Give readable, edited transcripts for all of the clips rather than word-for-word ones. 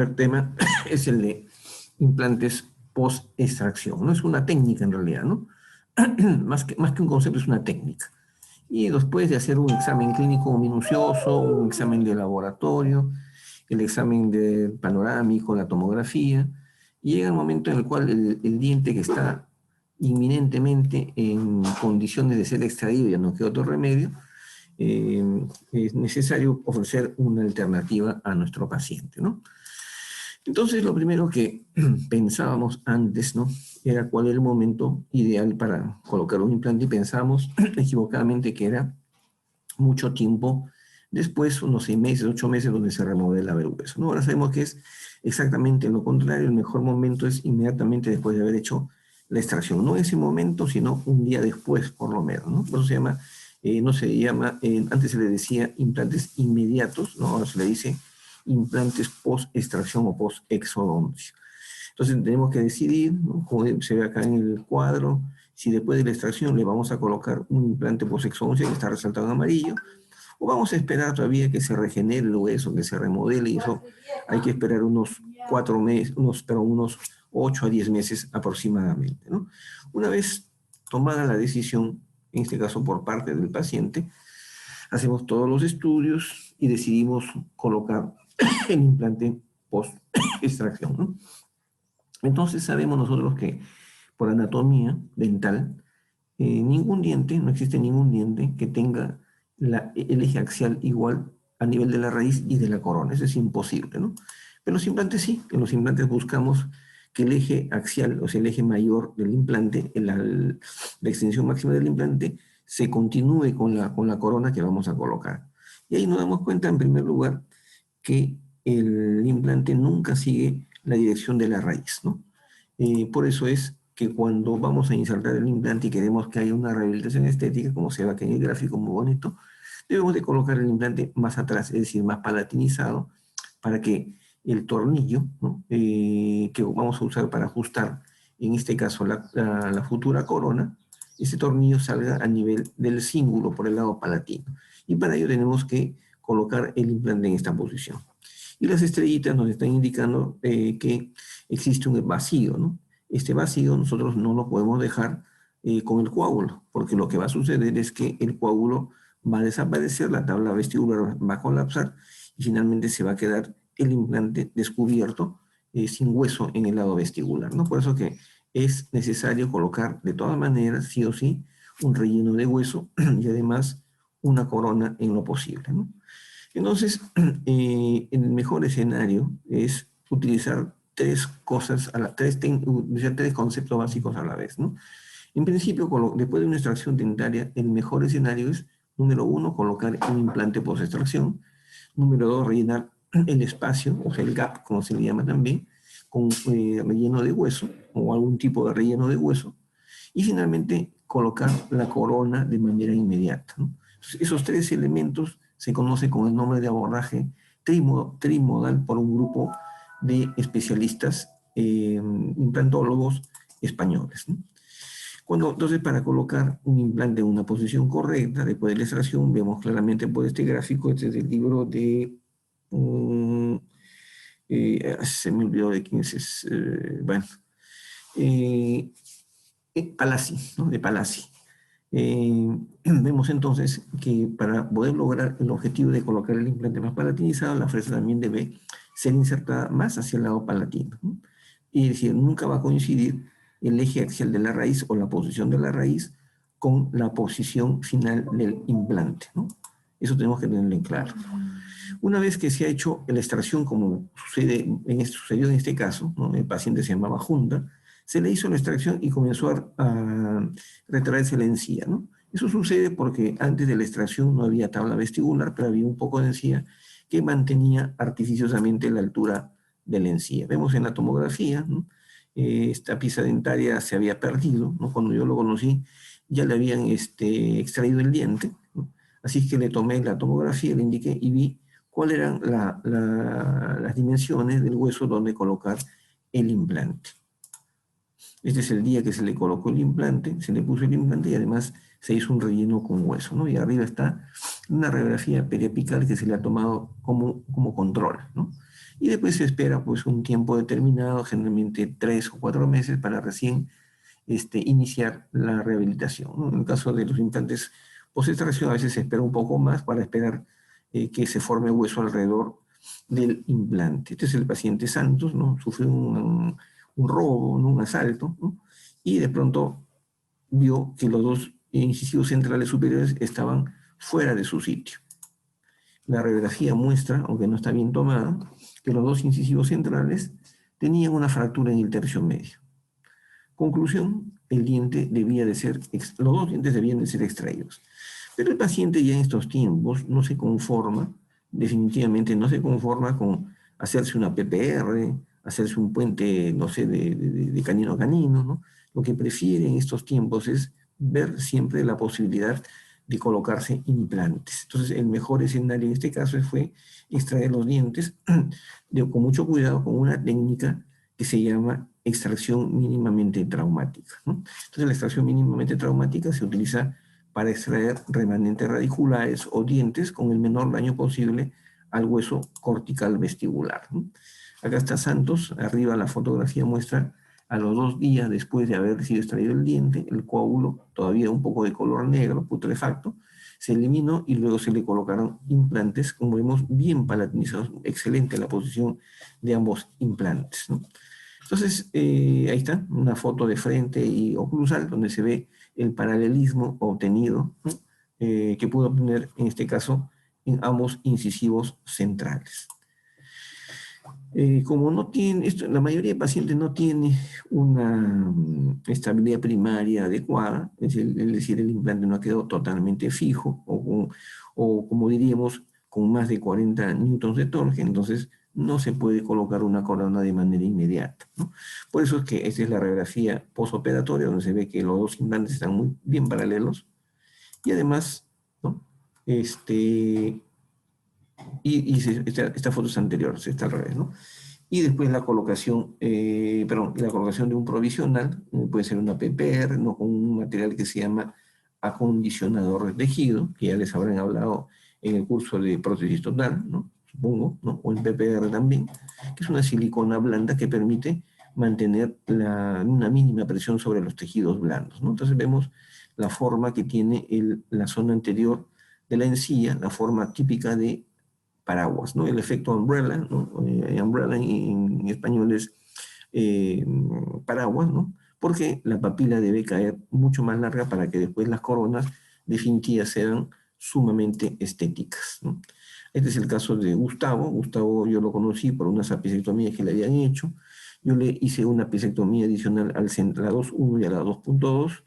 primer tema es el de implantes post-extracción, ¿no? Es una técnica en realidad, ¿no? Más que un concepto, es una técnica. Y después de hacer un examen clínico minucioso, un examen de laboratorio, el examen de panorámico, la tomografía, y llega el momento en el cual el diente que está inminentemente en condiciones de ser extraído, ya no queda otro remedio, es necesario ofrecer una alternativa a nuestro paciente, ¿no? Entonces, lo primero que pensábamos antes, ¿no? Era cuál era el momento ideal para colocar un implante y pensábamos equivocadamente que era mucho tiempo después, unos 6 meses, 8 meses, donde se remodelaba el hueso, ¿no? Ahora sabemos que es exactamente lo contrario, el mejor momento es inmediatamente después de haber hecho la extracción, no en ese momento, sino un día después, por lo menos, ¿no? Por eso se llama, no se llama, antes se le decía implantes inmediatos, ¿no? Ahora se le dice implantes post-extracción o post-exodoncia. Entonces tenemos que decidir, ¿no? Como se ve acá en el cuadro, si después de la extracción le vamos a colocar un implante post-exodoncia que está resaltado en amarillo, o vamos a esperar todavía que se regenere el hueso, que se remodele, y eso hay que esperar unos 4 meses, unos 8 a 10 meses aproximadamente, ¿no? Una vez tomada la decisión, en este caso por parte del paciente, hacemos todos los estudios y decidimos colocar el implante post-extracción, ¿no? Entonces sabemos nosotros que por anatomía dental, ningún diente, no existe ningún diente que tenga el eje axial igual a nivel de la raíz y de la corona. Eso es imposible, ¿no? Pero los implantes sí, en los implantes buscamos que el eje axial, o sea, el eje mayor del implante, la extensión máxima del implante, se continúe con la corona que vamos a colocar. Y ahí nos damos cuenta, en primer lugar, que el implante nunca sigue la dirección de la raíz, ¿no? Por eso es que cuando vamos a insertar el implante y queremos que haya una rehabilitación estética, como se ve aquí en el gráfico muy bonito, debemos de colocar el implante más atrás, es decir, más palatinizado, para que el tornillo, ¿no? Que vamos a usar para ajustar, en este caso, la futura corona, ese tornillo salga a nivel del cíngulo por el lado palatino. Y para ello tenemos que colocar el implante en esta posición. Y las estrellitas nos están indicando que existe un vacío, ¿no? Este vacío nosotros no lo podemos dejar con el coágulo, porque lo que va a suceder es que el coágulo va a desaparecer, la tabla vestibular va a colapsar y finalmente se va a quedar el implante descubierto sin hueso en el lado vestibular, ¿no? Por eso que es necesario colocar de todas maneras, sí o sí, un relleno de hueso y además una corona en lo posible, ¿no? Entonces, el mejor escenario es utilizar tres cosas, utilizar tres conceptos básicos a la vez, ¿no? En principio, después de una extracción dentaria, el mejor escenario es, número 1, colocar un implante post-extracción. Número 2, rellenar el espacio, o sea, el gap, como se le llama también, con relleno de hueso, o algún tipo de relleno de hueso. Y finalmente, colocar la corona de manera inmediata, ¿no? Esos tres elementos se conocen con el nombre de abordaje trimodal por un grupo de especialistas implantólogos españoles, ¿no? Entonces, para colocar un implante en una posición correcta después de la extracción, vemos claramente por este gráfico, este es el libro de, se me olvidó de quién es, bueno, eh, Palazzi, ¿no? De Palazzi. Vemos entonces que para poder lograr el objetivo de colocar el implante más palatinizado, la fresa también debe ser insertada más hacia el lado palatino, ¿no? Y es decir, nunca va a coincidir el eje axial de la raíz o la posición de la raíz con la posición final del implante, ¿no? Eso tenemos que tenerlo en claro. Una vez que se ha hecho la extracción, como sucedió en este caso, ¿no? El paciente se llamaba Junta, se le hizo la extracción y comenzó a retraerse la encía, ¿no? Eso sucede porque antes de la extracción no había tabla vestibular, pero había un poco de encía que mantenía artificiosamente la altura de la encía. Vemos en la tomografía, ¿no? Esta pieza dentaria se había perdido, ¿no? Cuando yo lo conocí ya le habían extraído el diente, ¿no? Así que le tomé la tomografía, le indiqué y vi cuáles eran las dimensiones del hueso donde colocar el implante. Este es el día que se le colocó el implante, se le puso el implante y además se hizo un relleno con hueso, ¿no? Y arriba está una radiografía periapical que se le ha tomado como control, ¿no? Y después se espera pues un tiempo determinado, generalmente 3 o 4 meses, para recién iniciar la rehabilitación, ¿no? En el caso de los implantes post-extracción, a veces se espera un poco más para esperar que se forme hueso alrededor del implante. Este es el paciente Santos, ¿no? Sufrió un robo, ¿no? Un asalto, ¿no? Y de pronto vio que los dos incisivos centrales superiores estaban fuera de su sitio. La radiografía muestra, aunque no está bien tomada, que los dos incisivos centrales tenían una fractura en el tercio medio. Conclusión, el diente debía de ser, los dos dientes debían de ser extraídos. Pero el paciente ya en estos tiempos no se conforma, definitivamente no se conforma con hacerse una PPR, hacerse un puente, no sé, de canino a canino, ¿no? Lo que prefiere en estos tiempos es ver siempre la posibilidad de colocarse implantes. Entonces, el mejor escenario en este caso fue extraer los dientes con mucho cuidado, con una técnica que se llama extracción mínimamente traumática, ¿no? Entonces, la extracción mínimamente traumática se utiliza para extraer remanentes radiculares o dientes con el menor daño posible al hueso cortical vestibular, ¿no? Acá está Santos, arriba la fotografía muestra a los 2 días después de haber sido extraído el diente, el coágulo, todavía un poco de color negro, putrefacto, se eliminó y luego se le colocaron implantes, como vemos, bien palatinizados. Excelente la posición de ambos implantes, ¿no? Entonces, ahí está, una foto de frente y oclusal, donde se ve el paralelismo obtenido, ¿no? Que pudo obtener, en este caso, en ambos incisivos centrales. Como no tiene, la mayoría de pacientes no tiene una estabilidad primaria adecuada, es decir, el implante no ha quedado totalmente fijo, o como diríamos, con más de 40 newtons de torque, entonces no se puede colocar una corona de manera inmediata, ¿no? Por eso es que esta es la radiografía postoperatoria, donde se ve que los dos implantes están muy bien paralelos, y además, ¿no? Esta foto es anterior, está al revés, ¿no? Y después la colocación, la colocación de un provisional, puede ser una PPR, ¿no? Con un material que se llama acondicionador de tejido, que ya les habrán hablado en el curso de prótesis total, ¿no? Supongo, ¿no? O en PPR también, que es una silicona blanda que permite mantener una mínima presión sobre los tejidos blandos, ¿no? Entonces vemos la forma que tiene la zona anterior de la encía, la forma típica de paraguas, ¿no? El efecto umbrella, ¿no? Umbrella en español es paraguas, ¿no? Porque la papila debe caer mucho más larga para que después las coronas definitivas sean sumamente estéticas, ¿no? Este es el caso de Gustavo. Gustavo yo lo conocí por unas apicectomías que le habían hecho. Yo le hice una apicectomía adicional a la 2.1 y a la 2.2.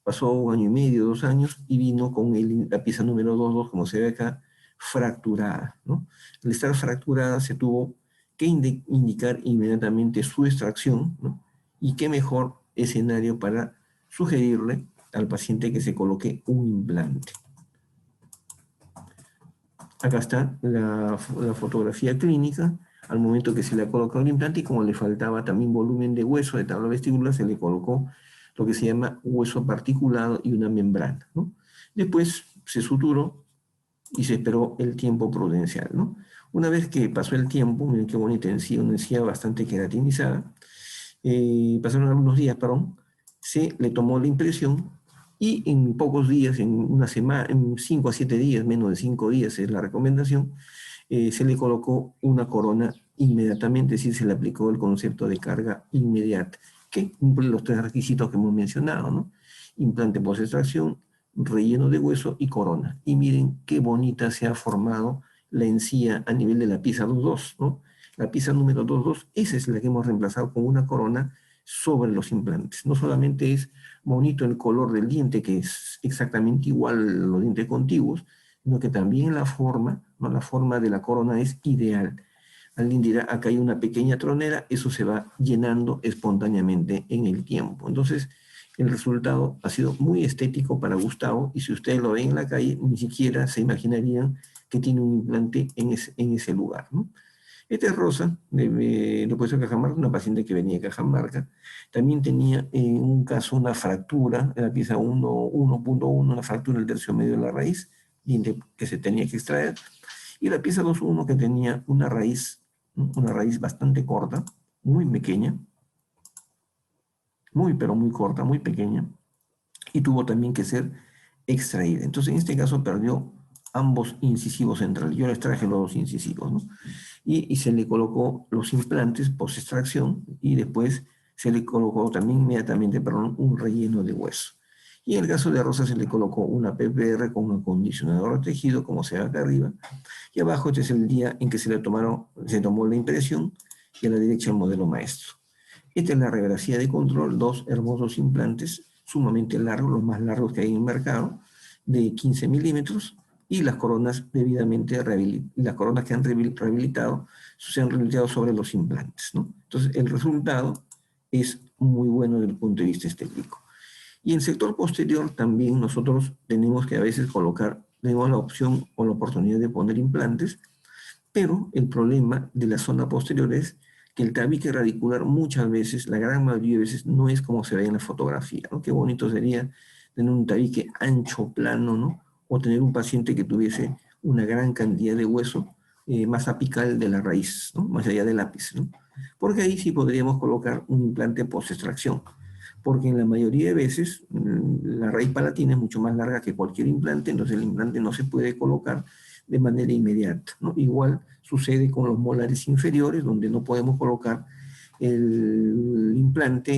Pasó 1 año y medio, 2 años, y vino con la pieza número 2.2, como se ve acá, fracturada, ¿no? Al estar fracturada se tuvo que indicar inmediatamente su extracción, ¿no? Y qué mejor escenario para sugerirle al paciente que se coloque un implante. Acá está la fotografía clínica al momento que se le ha colocado el implante, y como le faltaba también volumen de hueso de tabla vestibular, se le colocó lo que se llama hueso particulado y una membrana, ¿no? Después se suturó y se esperó el tiempo prudencial, ¿no? Una vez que pasó el tiempo, miren qué bonita encía, una encía bastante queratinizada, pasaron algunos días, perdón, se le tomó la impresión y en pocos días, en una semana, en 5 a 7 días, menos de 5 días es la recomendación, se le colocó una corona inmediatamente, es decir, se le aplicó el concepto de carga inmediata, que cumple los 3 requisitos que hemos mencionado, ¿no? Implante post-extracción, relleno de hueso y corona. Y miren qué bonita se ha formado la encía a nivel de la pieza 2.2, ¿no? La pieza número 2.2, esa es la que hemos reemplazado con una corona sobre los implantes. No solamente es bonito el color del diente, que es exactamente igual a los dientes contiguos, sino que también la forma, ¿no? La forma de la corona es ideal. Alguien dirá, acá hay una pequeña tronera, eso se va llenando espontáneamente en el tiempo. Entonces, el resultado ha sido muy estético para Gustavo, y si ustedes lo ven en la calle, ni siquiera se imaginarían que tiene un implante en ese lugar, ¿no? Esta es Rosa, lo puesto de Cajamarca, una paciente que venía de Cajamarca. También tenía en un caso una fractura, en la pieza 1.1, una fractura del tercio medio de la raíz, diente que se tenía que extraer, y la pieza 2.1 que tenía una raíz bastante corta, muy pequeña, pero muy corta, muy pequeña, y tuvo también que ser extraída. Entonces, en este caso perdió ambos incisivos centrales. Yo les traje los dos incisivos, ¿no? Y se le colocó los implantes post extracción y después se le colocó también inmediatamente, perdón, un relleno de hueso. Y en el caso de Rosa se le colocó una PPR con un acondicionador de tejido, como se ve acá arriba, y abajo este es el día en que se tomó la impresión, y a la derecha el modelo maestro. Esta es la radiografía de control, dos hermosos implantes sumamente largos, los más largos que hay en el mercado, de 15 milímetros, y las coronas debidamente las coronas que han rehabilitado se han rehabilitado sobre los implantes, ¿no? Entonces, el resultado es muy bueno desde el punto de vista estético. Y en el sector posterior también nosotros tenemos que a veces tenemos la opción o la oportunidad de poner implantes, pero el problema de la zona posterior es que el tabique radicular muchas veces, la gran mayoría de veces, no es como se ve en la fotografía, ¿no? Qué bonito sería tener un tabique ancho, plano, ¿no? O tener un paciente que tuviese una gran cantidad de hueso más apical de la raíz, ¿no? Más allá del ápice, ¿no? Porque ahí sí podríamos colocar un implante post-extracción, porque en la mayoría de veces la raíz palatina es mucho más larga que cualquier implante, entonces el implante no se puede colocar de manera inmediata, ¿no? Igual sucede con los molares inferiores, donde no podemos colocar el implante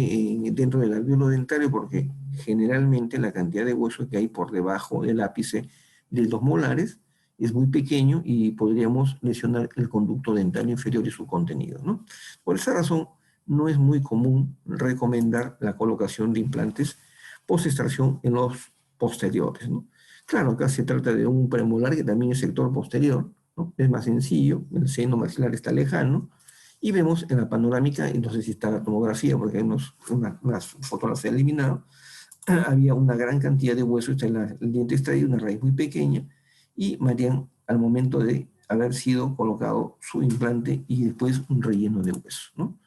dentro del alvéolo dentario porque generalmente la cantidad de hueso que hay por debajo del ápice de los molares es muy pequeño y podríamos lesionar el conducto dental inferior y su contenido, ¿no? Por esa razón, no es muy común recomendar la colocación de implantes post-extracción en los posteriores, ¿no? Claro, acá se trata de un premolar que también es sector posterior, ¿no? Es más sencillo, el seno maxilar está lejano, y vemos en la panorámica, y no sé si está la tomografía, porque hay unas fotos las he eliminado, había una gran cantidad de hueso, está el diente extraído, una raíz muy pequeña, y Marian, al momento de haber sido colocado su implante y después un relleno de hueso, ¿no?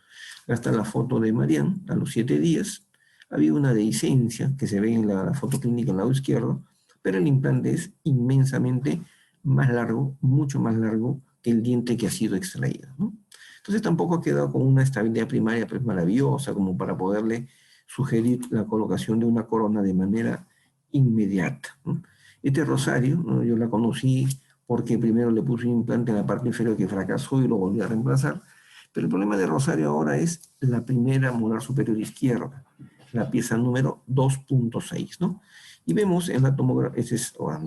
Acá está la foto de Marian a los 7 días. Había una dehiscencia que se ve en la foto clínica al lado izquierdo, pero el implante es inmensamente más largo, mucho más largo que el diente que ha sido extraído, ¿no? Entonces tampoco ha quedado con una estabilidad primaria pues maravillosa como para poderle sugerir la colocación de una corona de manera inmediata, ¿no? Este Rosario, ¿no? Yo la conocí porque primero le puse un implante en la parte inferior que fracasó y lo volví a reemplazar, pero el problema de Rosario ahora es la primera molar superior izquierda, la pieza número 2.6, ¿no? Y vemos en la tomografía,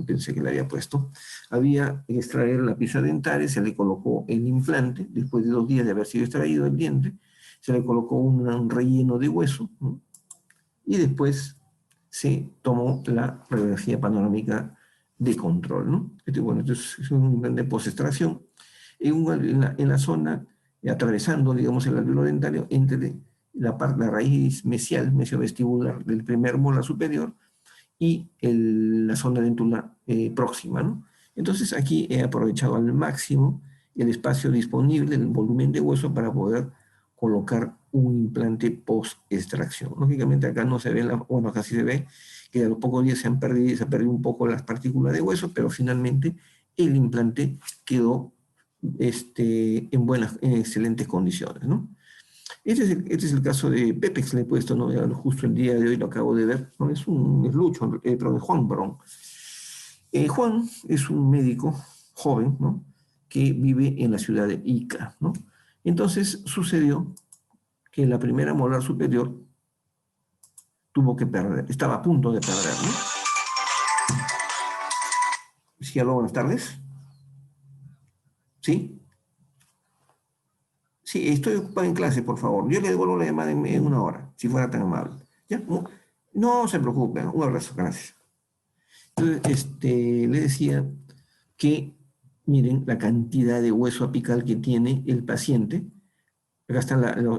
pensé que le había puesto, había que extraer la pieza dentaria, se le colocó el implante, después de 2 días de haber sido extraído el diente, se le colocó un relleno de hueso, ¿no? Y después se tomó la radiografía panorámica de control, ¿no? Bueno, esto es un implante de post-extracción en la zona, atravesando, digamos, el alvéolo dentario entre la raíz mesial, mesiovestibular del primer molar superior y la zona dentular próxima, ¿no? Entonces aquí he aprovechado al máximo el espacio disponible, el volumen de hueso para poder colocar un implante post-extracción. Lógicamente acá no se ve, bueno, acá sí se ve que a los pocos días se han perdido un poco las partículas de hueso, pero finalmente el implante quedó en excelentes condiciones, ¿no? Este es el caso de Pepex, le he puesto, ¿no? Justo el día de hoy lo acabo de ver, ¿no? Es Lucho, perdón, Juan, perdón. Juan es un médico joven, ¿no? Que vive en la ciudad de Ica, ¿no? Entonces sucedió que la primera molar superior tuvo que perder, estaba a punto de perder, ¿no? Sí, aló, buenas tardes. ¿Sí? Sí, estoy ocupado en clase, por favor. Yo le devuelvo la llamada en 1 hora, si fuera tan amable. ¿Ya? No, no se preocupe. Un abrazo, gracias. Entonces, le decía que, miren, la cantidad de hueso apical que tiene el paciente. Acá está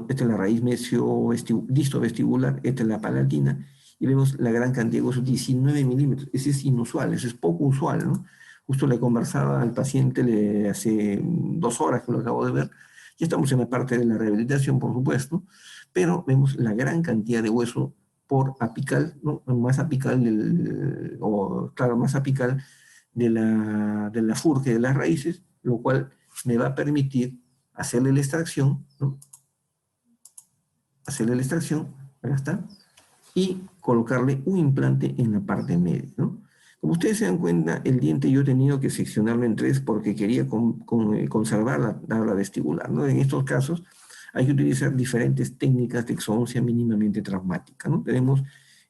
esta es la raíz disto-vestibular, esta es la palatina, y vemos la gran cantidad de huesos, 19 milímetros. Ese es inusual, eso es poco usual, ¿no? Justo le conversaba al paciente hace 2 horas que lo acabo de ver. Ya estamos en la parte de la rehabilitación, por supuesto, pero vemos la gran cantidad de hueso por apical, ¿no? Más apical, más apical de la furque de las raíces, lo cual me va a permitir hacerle la extracción, ¿no? Hacerle la extracción, acá está, y colocarle un implante en la parte media, ¿no? Como ustedes se dan cuenta, el diente yo he tenido que seccionarlo en tres porque quería conservar la tabla vestibular, ¿no? En estos casos hay que utilizar diferentes técnicas de exodoncia mínimamente traumática, ¿no? Tenemos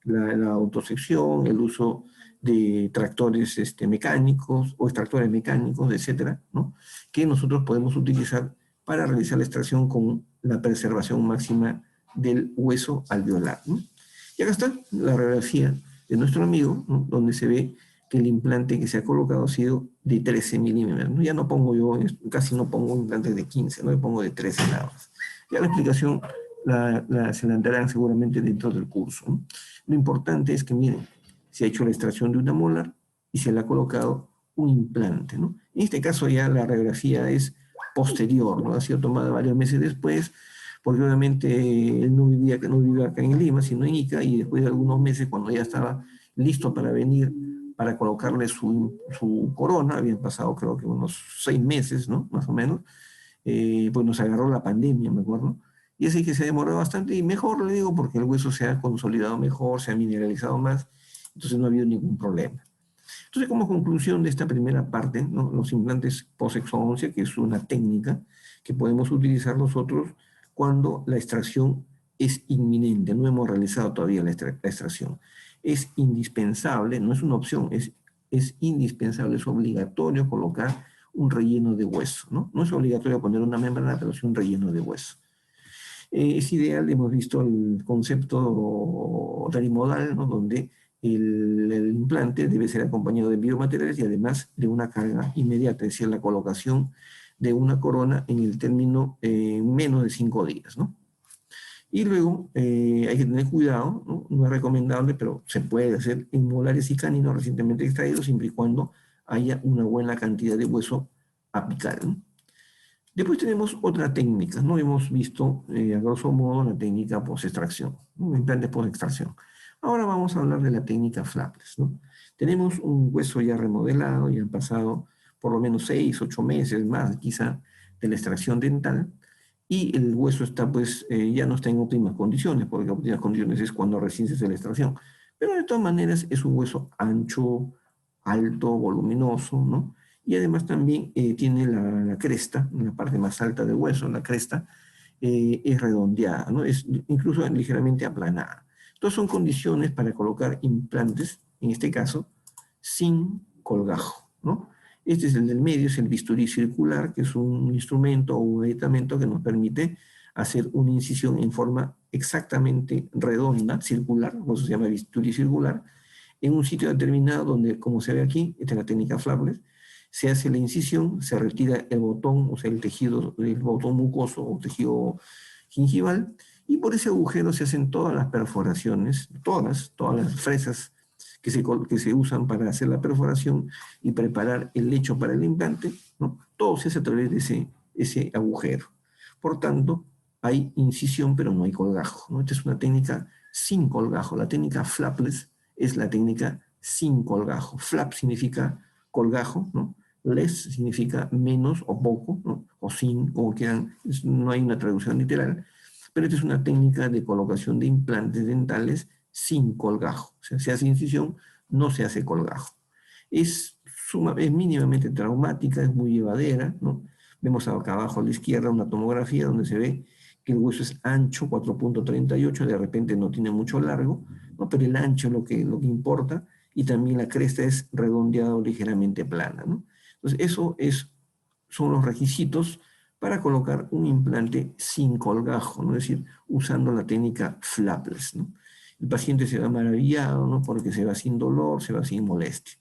la autosección, el uso de tractores mecánicos o extractores mecánicos, etcétera, ¿no? Que nosotros podemos utilizar para realizar la extracción con la preservación máxima del hueso alveolar, ¿no? Y acá está la radiografía de nuestro amigo, ¿no? Donde se ve que el implante que se ha colocado ha sido de 13 milímetros, ¿no? Ya no pongo yo, casi no pongo implantes de 15, ¿no? Le pongo de 13 nada más. Ya la explicación se la darán seguramente dentro del curso, ¿no? Lo importante es que, miren, se ha hecho la extracción de una molar y se le ha colocado un implante, ¿no? En este caso ya la radiografía es posterior, ¿no? Ha sido tomada varios meses después, porque obviamente él no vivía acá en Lima, sino en Ica, y después de algunos meses, cuando ya estaba listo para venir, para colocarle su corona, habían pasado creo que unos 6 meses, ¿no? Más o menos, pues nos agarró la pandemia, me acuerdo, y así que se demoró bastante, y mejor le digo, porque el hueso se ha consolidado mejor, se ha mineralizado más, entonces no ha habido ningún problema. Entonces, como conclusión de esta primera parte, ¿no? Los implantes post-exodoncia, que es una técnica que podemos utilizar nosotros cuando la extracción es inminente, no hemos realizado todavía la extracción. Es indispensable, no es una opción, es indispensable, es obligatorio colocar un relleno de hueso, ¿no? No es obligatorio poner una membrana, pero sí un relleno de hueso. Es ideal, hemos visto el concepto trimodal, ¿no? Donde el implante debe ser acompañado de biomateriales y además de una carga inmediata, es decir, la colocación de una corona en el término menos de 5 días, ¿no? Y luego hay que tener cuidado, ¿no? No es recomendable, pero se puede hacer en molares y caninos recientemente extraídos siempre y cuando haya una buena cantidad de hueso apical, ¿no? Después tenemos otra técnica, ¿no? Hemos visto, a grosso modo, la técnica post-extracción, ¿no? Implantes post-extracción. Ahora vamos a hablar de la técnica flapless, ¿no? Tenemos un hueso ya remodelado, ya han pasado por lo menos 6, 8 meses más, quizá, de la extracción dental, y el hueso está, pues, ya no está en óptimas condiciones, porque óptimas condiciones es cuando recién se hace la extracción. Pero de todas maneras es un hueso ancho, alto, voluminoso, ¿no? Y además también tiene la cresta, en la parte más alta del hueso, la cresta es redondeada, ¿no? Es incluso ligeramente aplanada. Entonces son condiciones para colocar implantes, en este caso, sin colgajo, ¿no? Este es el del medio, es el bisturí circular, que es un instrumento o un aditamento que nos permite hacer una incisión en forma exactamente redonda, circular, por eso se llama bisturí circular, en un sitio determinado donde, como se ve aquí, esta es la técnica Flapless, se hace la incisión, se retira el botón, o sea, el tejido, el botón mucoso o tejido gingival, y por ese agujero se hacen todas las perforaciones, todas las fresas que se usan para hacer la perforación y preparar el lecho para el implante, ¿no? Todo se hace a través de ese agujero. Por tanto, hay incisión, pero no hay colgajo, ¿no? Esta es una técnica sin colgajo. La técnica flapless es la técnica sin colgajo. Flap significa colgajo, ¿no? Less significa menos o poco, ¿no? O sin, como quieran, no hay una traducción literal, pero esta es una técnica de colocación de implantes dentales sin colgajo. O sea, se hace incisión, no se hace colgajo. Es mínimamente traumática, es muy llevadera, ¿no? Vemos acá abajo a la izquierda una tomografía donde se ve que el hueso es ancho, 4.38, de repente no tiene mucho largo, ¿no? Pero el ancho es lo que importa, y también la cresta es redondeada o ligeramente plana, ¿no? Entonces, son los requisitos para colocar un implante sin colgajo, ¿no? Es decir, usando la técnica flapless, ¿no? El paciente se va maravillado, ¿no? Porque se va sin dolor, se va sin molestia.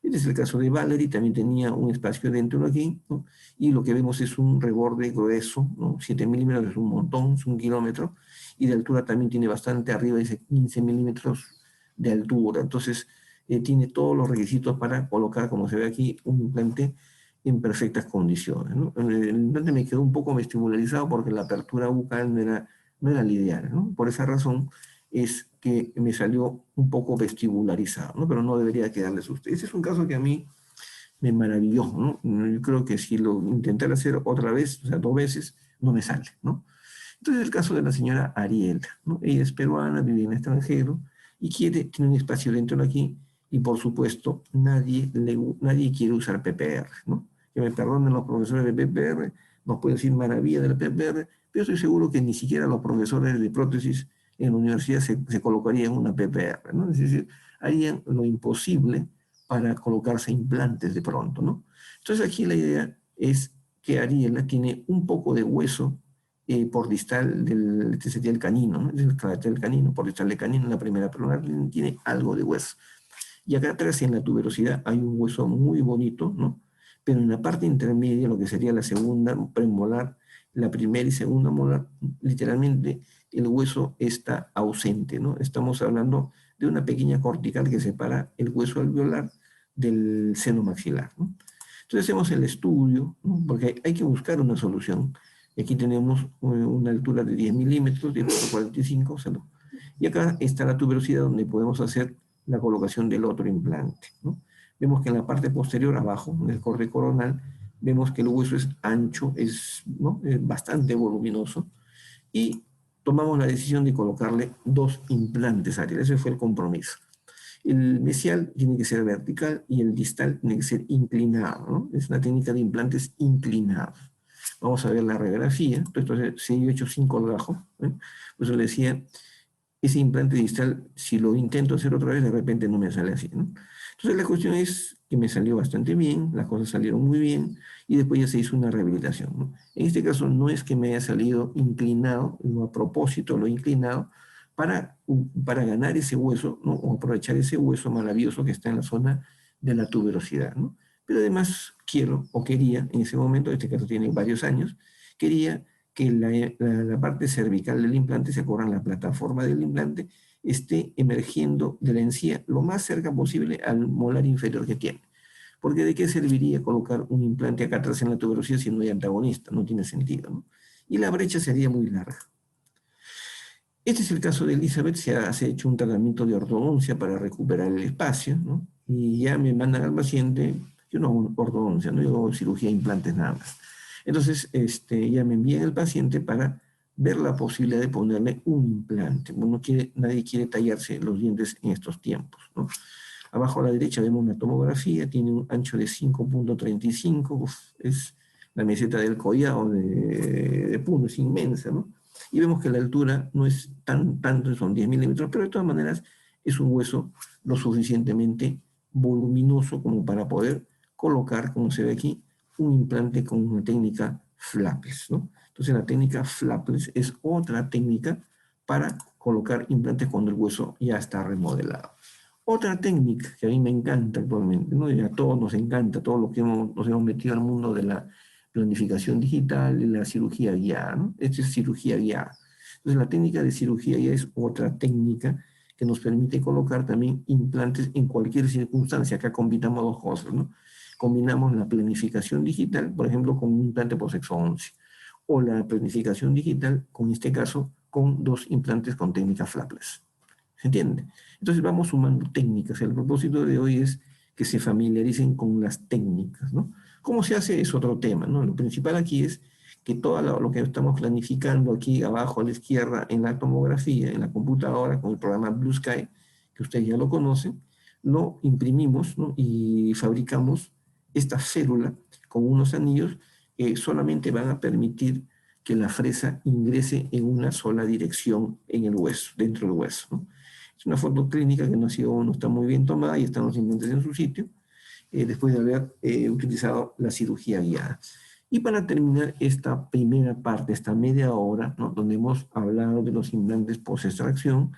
Este es el caso de Valerie, también tenía un espacio dentro aquí, ¿no? Y lo que vemos es un reborde grueso, ¿no? 7 milímetros es un montón, es 1 kilómetro, y de altura también tiene bastante, arriba dice 15 milímetros de altura. Entonces, tiene todos los requisitos para colocar, como se ve aquí, un implante en perfectas condiciones, ¿no? El implante me quedó un poco vestibularizado porque la apertura bucal no era la ideal, ¿no? Por esa razón es que me salió un poco vestibularizado, ¿no? Pero no debería quedarles a ustedes. Ese es un caso que a mí me maravilló, ¿no? Yo creo que si lo intentara hacer otra vez, o sea, 2 veces, no me sale, ¿no? Entonces el caso de la señora Ariela, ¿no? Ella es peruana, vive en el extranjero y tiene un espacio dentro de aquí y por supuesto nadie quiere usar PPR, ¿no? Que me perdonen los profesores de PPR, nos pueden decir maravilla del PPR, pero estoy seguro que ni siquiera los profesores de prótesis en la universidad se colocarían una PPR, ¿no? Es decir, harían lo imposible para colocarse implantes de pronto, ¿no? Entonces aquí la idea es que Ariela tiene un poco de hueso por distal este sería el canino, ¿no? Es el carácter del canino, por distal del canino en la primera peroneal tiene algo de hueso. Y acá atrás en la tuberosidad hay un hueso muy bonito, ¿no? Pero en la parte intermedia, lo que sería la segunda premolar, la primera y segunda molar, literalmente el hueso está ausente, ¿no? Estamos hablando de una pequeña cortical que separa el hueso alveolar del seno maxilar, ¿no? Entonces hacemos el estudio, ¿no? Porque hay que buscar una solución. Aquí tenemos una altura de 10 milímetros, 10 por 45, o sea, ¿no? Y acá está la tuberosidad donde podemos hacer la colocación del otro implante, ¿no? Vemos que en la parte posterior, abajo, en el corte coronal, vemos que el hueso es ancho, ¿no? Es bastante voluminoso, y tomamos la decisión de colocarle 2 implantes áreas. Ese fue el compromiso. El mesial tiene que ser vertical y el distal tiene que ser inclinado, ¿no? Es una técnica de implantes inclinados. Vamos a ver la radiografía. Entonces, si yo he hecho 5 gajos, ¿eh? Pues yo le decía, ese implante distal, si lo intento hacer otra vez, de repente no me sale así, ¿no? Entonces la cuestión es que me salió bastante bien, las cosas salieron muy bien, y después ya se hizo una rehabilitación, ¿no? En este caso no es que me haya salido inclinado, no a propósito lo he inclinado, para ganar ese hueso, ¿no? O aprovechar ese hueso maravilloso que está en la zona de la tuberosidad, ¿no? Pero además quiero, o quería, en ese momento, este caso tiene varios años, quería que la parte cervical del implante, se acuerdan, la plataforma del implante, esté emergiendo de la encía lo más cerca posible al molar inferior que tiene. Porque ¿de qué serviría colocar un implante acá atrás en la tuberosidad si no hay antagonista? No tiene sentido, ¿no? Y la brecha sería muy larga. Este es el caso de Elizabeth. Se ha hecho un tratamiento de ortodoncia para recuperar el espacio, ¿no? Y ya me mandan al paciente, yo no hago ortodoncia, no hago cirugía de implantes nada más. Entonces, ya me envían el paciente para ver la posibilidad de ponerle un implante. Nadie quiere tallarse los dientes en estos tiempos, ¿no? Abajo a la derecha vemos una tomografía, tiene un ancho de 5,35, es la meseta del collado de Puno, es inmensa, ¿no? Y vemos que la altura no es tanto, son 10 milímetros, pero de todas maneras es un hueso lo suficientemente voluminoso como para poder colocar, como se ve aquí, un implante con una técnica flapless, ¿no? Entonces la técnica flapless es otra técnica para colocar implantes cuando el hueso ya está remodelado. Otra técnica que a mí me encanta actualmente, ¿no? Y a todos nos encanta, todos los que nos hemos metido al mundo de la planificación digital y la cirugía guiada, ¿no? Esta es cirugía guiada. Entonces la técnica de cirugía guiada es otra técnica que nos permite colocar también implantes en cualquier circunstancia. Acá combinamos 2 cosas, ¿no? Combinamos la planificación digital, por ejemplo, con un implante por sexo 11, o la planificación digital, con este caso, con 2 implantes con técnica flapless. ¿Se entiende? Entonces vamos sumando técnicas. El propósito de hoy es que se familiaricen con las técnicas, ¿no? ¿Cómo se hace? Es otro tema, ¿no? Lo principal aquí es que todo lo que estamos planificando aquí abajo a la izquierda en la tomografía, en la computadora, con el programa Blue Sky, que ustedes ya lo conocen, lo imprimimos, ¿no? Y fabricamos esta férula con unos anillos que solamente van a permitir que la fresa ingrese en una sola dirección en el hueso, dentro del hueso, ¿no? Es una foto clínica que no está muy bien tomada y están los implantes en su sitio, después de haber utilizado la cirugía guiada. Y para terminar esta primera parte, esta media hora, ¿no? Donde hemos hablado de los implantes post-extracción,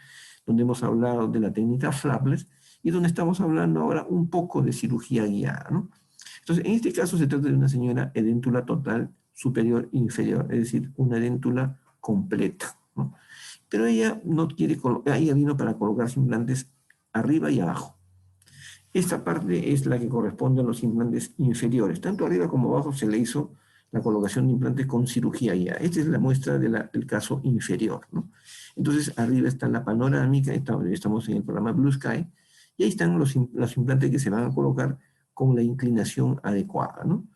donde hemos hablado de la técnica flapless y donde estamos hablando ahora un poco de cirugía guiada, ¿no? Entonces, en este caso se trata de una señora edéntula total superior e inferior, es decir, una edéntula completa, ¿no? Pero ella no quiere, ella vino para colocarse implantes arriba y abajo. Esta parte es la que corresponde a los implantes inferiores. Tanto arriba como abajo se le hizo la colocación de implantes con cirugía ya. Esta es la muestra del caso inferior, ¿no? Entonces, arriba está la panorámica, estamos en el programa Blue Sky, y ahí están los implantes que se van a colocar con la inclinación adecuada, ¿no?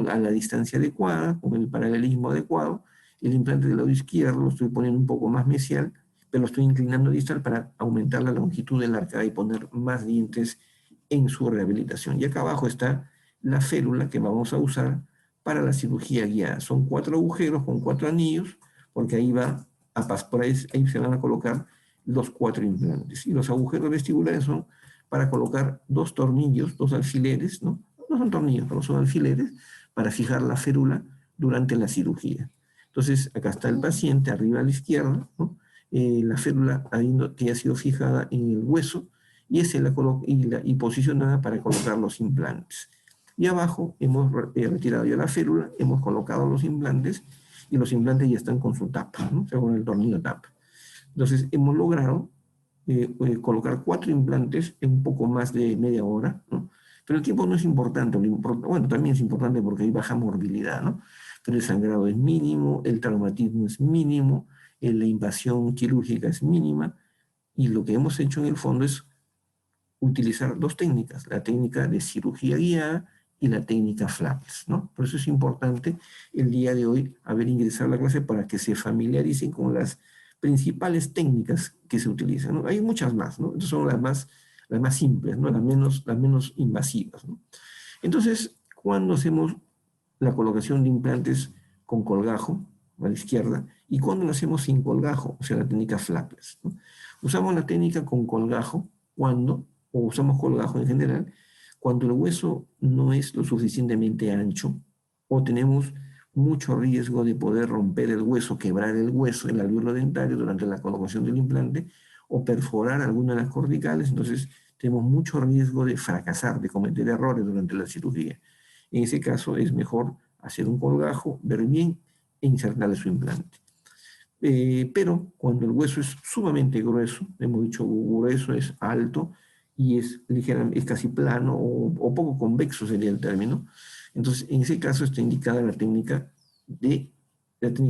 A la distancia adecuada, con el paralelismo adecuado. El implante del lado izquierdo lo estoy poniendo un poco más mesial, pero lo estoy inclinando distal para aumentar la longitud de la arcada y poner más dientes en su rehabilitación. Y acá abajo está la férula que vamos a usar para la cirugía guiada. Son 4 agujeros con 4 anillos, porque ahí va por ahí se van a colocar los 4 implantes. Y los agujeros vestibulares son para colocar 2 tornillos, 2 alfileres, ¿no? No son tornillos, pero son alfileres para fijar la férula durante la cirugía. Entonces, acá está el paciente, arriba a la izquierda, ¿no? La férula que ha sido fijada en el hueso y, y posicionada para colocar los implantes. Y abajo hemos retirado ya la férula, hemos colocado los implantes y los implantes ya están con su tapa, ¿no? Según el tornillo tapa. Entonces, hemos logrado colocar 4 implantes en un poco más de media hora, ¿no? Pero el tiempo no es importante, bueno, también es importante porque hay baja morbilidad, ¿no? Pero el sangrado es mínimo, el traumatismo es mínimo, la invasión quirúrgica es mínima, y lo que hemos hecho en el fondo es utilizar 2 técnicas, la técnica de cirugía guiada y la técnica flaps, ¿no? Por eso es importante el día de hoy haber ingresado a la clase para que se familiaricen con las principales técnicas que se utilizan, ¿no? Hay muchas más, ¿no? Estas son las más simples, ¿no? Las menos invasivas, ¿no? Entonces, cuando hacemos la colocación de implantes con colgajo a la izquierda y cuando lo hacemos sin colgajo, o sea, la técnica flapless, ¿no? Usamos la técnica con colgajo o usamos colgajo en general, cuando el hueso no es lo suficientemente ancho o tenemos mucho riesgo de poder romper el hueso, quebrar el hueso, el alvéolo dentario durante la colocación del implante o perforar alguna de las corticales, entonces tenemos mucho riesgo de fracasar, de cometer errores durante la cirugía. En ese caso es mejor hacer un colgajo, ver bien e insertarle su implante. Pero cuando el hueso es sumamente grueso, hemos dicho grueso es alto y es casi plano o poco convexo sería el término, entonces en ese caso está indicada la técnica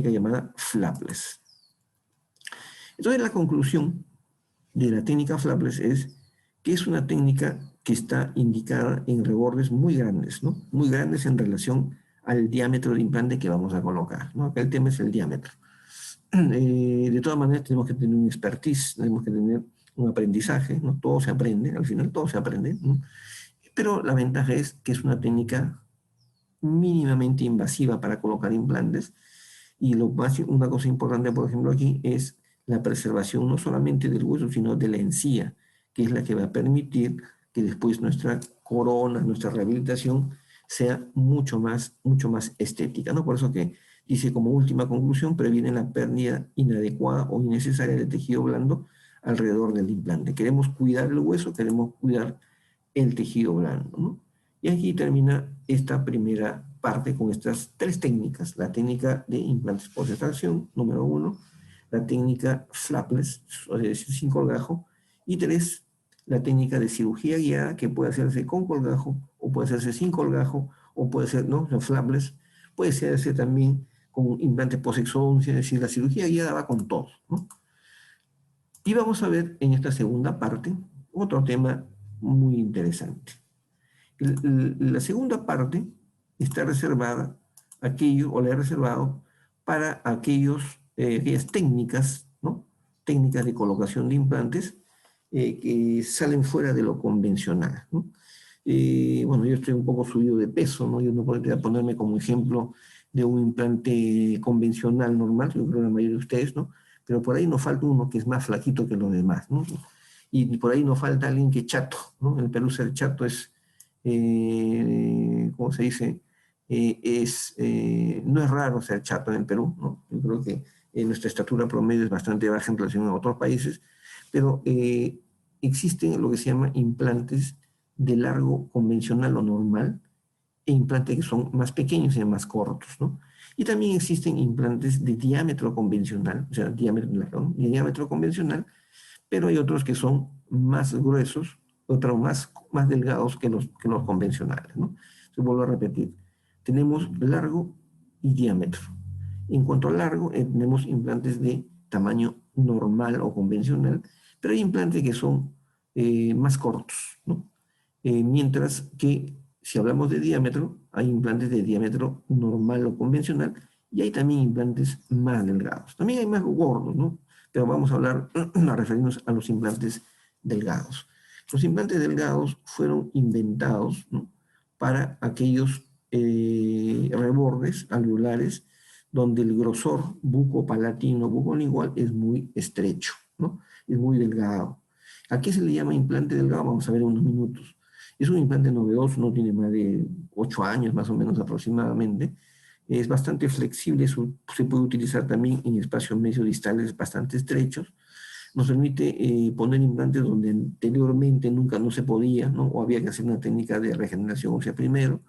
llamada flapless. Entonces la conclusión de la técnica flapless es que es una técnica que está indicada en rebordes muy grandes, ¿no? Muy grandes en relación al diámetro de implante que vamos a colocar, ¿no? Acá el tema es el diámetro. De todas maneras tenemos que tener un expertise, tenemos que tener un aprendizaje, ¿no? Todo se aprende, al final todo se aprende, ¿no? Pero la ventaja es que es una técnica mínimamente invasiva para colocar implantes y una cosa importante, por ejemplo, aquí es la preservación no solamente del hueso, sino de la encía, que es la que va a permitir que después nuestra corona, nuestra rehabilitación sea mucho más estética, ¿no? Por eso que dice como última conclusión, previene la pérdida inadecuada o innecesaria de tejido blando alrededor del implante. Queremos cuidar el hueso, queremos cuidar el tejido blando, ¿no? Y aquí termina esta primera parte con estas 3 técnicas. La técnica de implantes post extracción, número 1, la técnica flapless, es decir, sin colgajo, y 3, la técnica de cirugía guiada, que puede hacerse con colgajo, o puede hacerse sin colgajo, o puede ser, ¿no? La flapless, puede hacerse también con implantes post-exodoncia, es decir, la cirugía guiada va con todo, ¿no? Y vamos a ver en esta segunda parte otro tema muy interesante. La segunda parte está reservada o la he reservado para aquellas técnicas, ¿no? Técnicas de colocación de implantes que salen fuera de lo convencional, ¿no? Bueno, yo estoy un poco subido de peso, ¿no? Yo no podría ponerme como ejemplo de un implante convencional normal, yo creo que la mayoría de ustedes, ¿no? Pero por ahí nos falta uno que es más flaquito que los demás, ¿no? Y por ahí nos falta alguien que es chato, ¿no? En el Perú ser chato es, ¿cómo se dice? No es raro ser chato en el Perú, ¿no? Yo creo que nuestra estatura promedio es bastante baja en relación a otros países, pero existen lo que se llama implantes de largo convencional o normal e implantes que son más pequeños y más cortos, ¿no? Y también existen implantes de diámetro convencional, o sea, diámetro convencional, pero hay otros que son más gruesos, otros más delgados que los convencionales, ¿no? Se vuelvo a repetir. Tenemos largo y diámetro. En cuanto a largo, tenemos implantes de tamaño normal o convencional, pero hay implantes que son más cortos, ¿no? Mientras que si hablamos de diámetro, hay implantes de diámetro normal o convencional y hay también implantes más delgados. También hay más gordos, ¿no? Pero vamos a hablar, a referirnos a los implantes delgados. Los implantes delgados fueron inventados, ¿no?, para aquellos rebordes alveolares donde el grosor bucopalatino, bucolingual es muy estrecho, ¿no? Es muy delgado. ¿A qué se le llama implante delgado? Vamos a ver en unos minutos. Es un implante novedoso, no tiene más de 8 años más o menos aproximadamente. Es bastante flexible, se puede utilizar también en espacios mediodistales bastante estrechos. Nos permite poner implantes donde anteriormente nunca no se podía, ¿no?, o había que hacer una técnica de regeneración ósea primero,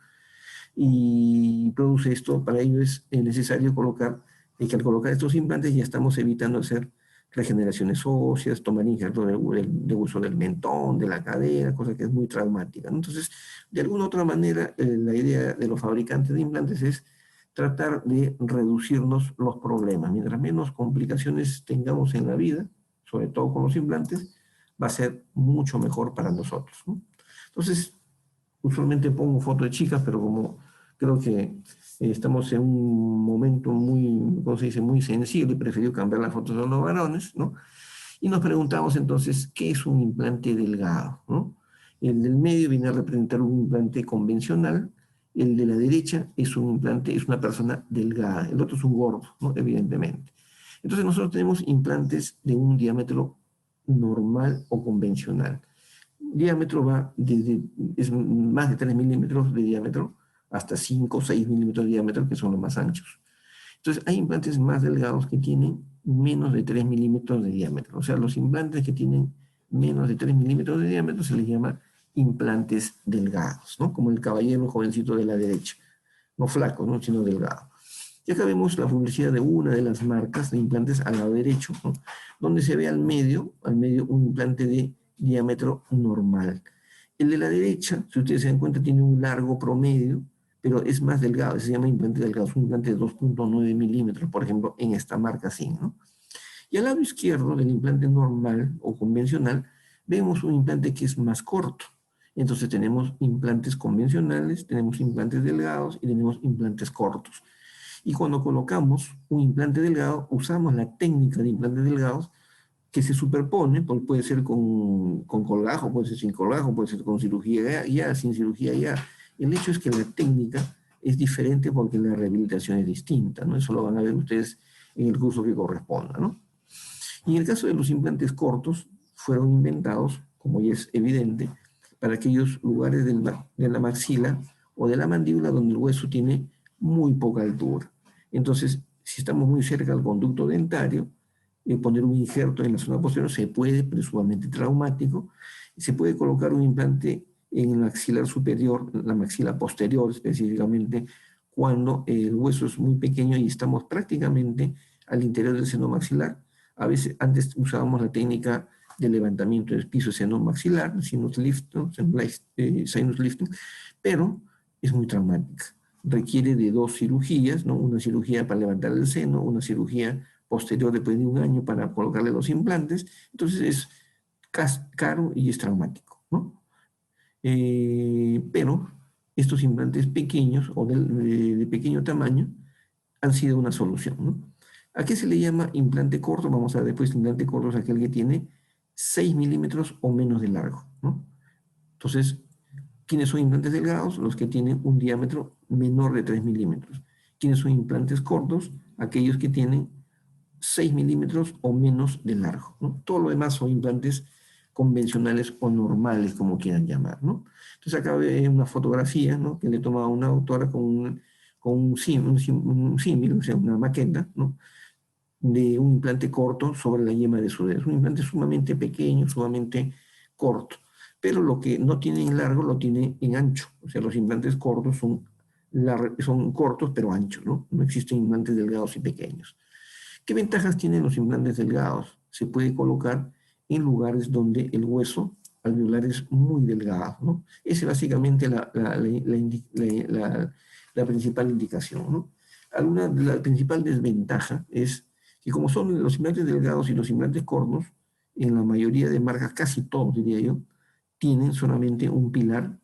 y produce esto. Para ello es necesario colocar, que al colocar estos implantes ya estamos evitando hacer regeneraciones óseas, tomar injertos de uso del mentón, de la cadera, cosa que es muy traumática, ¿no? Entonces, de alguna u otra manera, la idea de los fabricantes de implantes es tratar de reducirnos los problemas. Mientras menos complicaciones tengamos en la vida, sobre todo con los implantes, va a ser mucho mejor para nosotros, ¿no? Entonces, usualmente pongo fotos de chicas, pero como creo que estamos en un momento muy, ¿cómo se dice?, muy sensible, prefiero cambiar las fotos de los varones, ¿no? Y nos preguntamos entonces, ¿qué es un implante delgado?, ¿no? El del medio viene a representar un implante convencional, el de la derecha es un implante, es una persona delgada, el otro es un gordo, ¿no?, evidentemente. Entonces nosotros tenemos implantes de un diámetro normal o convencional. Diámetro va desde, es más de 3 milímetros de diámetro hasta 5 o 6 milímetros de diámetro, que son los más anchos. Entonces, hay implantes más delgados que tienen menos de 3 milímetros de diámetro. O sea, los implantes que tienen menos de 3 milímetros de diámetro se les llama implantes delgados, ¿no? Como el caballero jovencito de la derecha. No flaco, ¿no?, sino delgado. Y acá vemos la publicidad de una de las marcas de implantes al lado derecho, ¿no?, donde se ve al medio un implante de diámetro normal. El de la derecha, si ustedes se dan cuenta, tiene un largo promedio, pero es más delgado, se llama implante delgado, es un implante de 2,9 milímetros, por ejemplo, en esta marca así, ¿no? Y al lado izquierdo del implante normal o convencional, vemos un implante que es más corto. Entonces tenemos implantes convencionales, tenemos implantes delgados y tenemos implantes cortos. Y cuando colocamos un implante delgado, usamos la técnica de implantes delgados que se superpone, puede ser con colgajo, puede ser sin colgajo, puede ser con cirugía ya, sin cirugía ya. El hecho es que la técnica es diferente porque la rehabilitación es distinta, ¿no? Eso lo van a ver ustedes en el curso que corresponda, ¿no? Y en el caso de los implantes cortos, fueron inventados, como ya es evidente, para aquellos lugares de la maxila o de la mandíbula donde el hueso tiene muy poca altura. Entonces, si estamos muy cerca del conducto dentario, poner un injerto en la zona posterior se puede, pero es sumamente traumático. Se puede colocar un implante en el maxilar superior, la maxila posterior específicamente, cuando el hueso es muy pequeño y estamos prácticamente al interior del seno maxilar. A veces antes usábamos la técnica de levantamiento del piso seno maxilar, sinus lift, ¿no?, sinus lifting, pero es muy traumática. Requiere de 2 cirugías, ¿no?, una cirugía para levantar el seno, una cirugía posterior después de 1 año para colocarle los implantes. Entonces es caro y es traumático, ¿no? Pero estos implantes pequeños o de pequeño tamaño han sido una solución, ¿no? ¿A qué se le llama implante corto? Vamos a ver después, implante corto es aquel que tiene 6 milímetros o menos de largo, ¿no? Entonces, ¿quiénes son implantes delgados? Los que tienen un diámetro menor de 3 milímetros. ¿Quiénes son implantes cortos? Aquellos que tienen 6 milímetros o menos de largo, ¿no? Todo lo demás son implantes convencionales o normales, como quieran llamar, ¿no? Entonces acá ve una fotografía, ¿no?, que le toma a una autora con un símil, o sea, una maqueta, ¿no?, de un implante corto sobre la yema de su dedo. Es un implante sumamente pequeño, sumamente corto, pero lo que no tiene en largo lo tiene en ancho. O sea, los implantes cortos son cortos pero anchos, ¿no? No existen implantes delgados y pequeños. ¿Qué ventajas tienen los implantes delgados? Se puede colocar en lugares donde el hueso alveolar es muy delgado, ¿no? Esa es básicamente la principal indicación, ¿no? La principal desventaja es que como son los implantes delgados y los implantes cortos, en la mayoría de marcas, casi todos diría yo, tienen solamente un pilar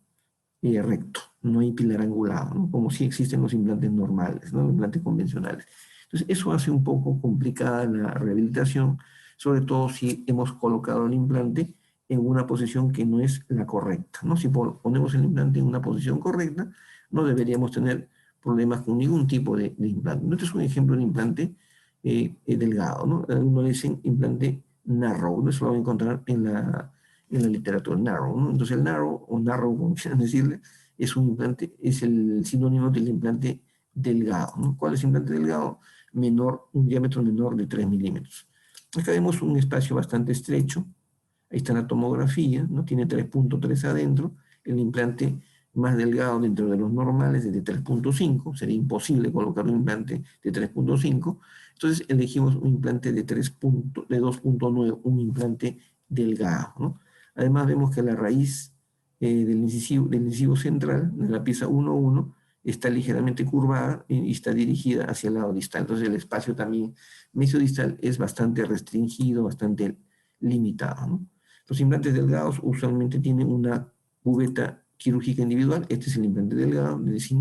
recto, no hay pilar angulado, ¿no? Como si existen los implantes normales, ¿no? Los implantes convencionales. Entonces, eso hace un poco complicada la rehabilitación, sobre todo si hemos colocado el implante en una posición que no es la correcta, ¿no? Si ponemos el implante en una posición correcta, no deberíamos tener problemas con ningún tipo de implante. Este es un ejemplo de implante delgado, ¿no? Algunos dicen implante narrow, ¿no? Eso lo van a encontrar en la literatura, narrow, ¿no? Entonces el narrow, o narrow, como quieran decirle, es un implante, es el sinónimo del implante delgado, ¿no? ¿Cuál es el implante delgado? Menor, un diámetro menor de 3 milímetros. Acá vemos un espacio bastante estrecho, ahí está la tomografía, ¿no? Tiene 3.3 adentro, el implante más delgado dentro de los normales es de 3.5, sería imposible colocar un implante de 3.5, entonces elegimos un implante de 2.9, un implante delgado, ¿no? Además vemos que la raíz del incisivo central, de la pieza 1.1, está ligeramente curvada y está dirigida hacia el lado distal. Entonces el espacio también mesiodistal es bastante restringido, bastante limitado, ¿no? Los implantes delgados usualmente tienen una cubeta quirúrgica individual. Este es el implante delgado, es decir,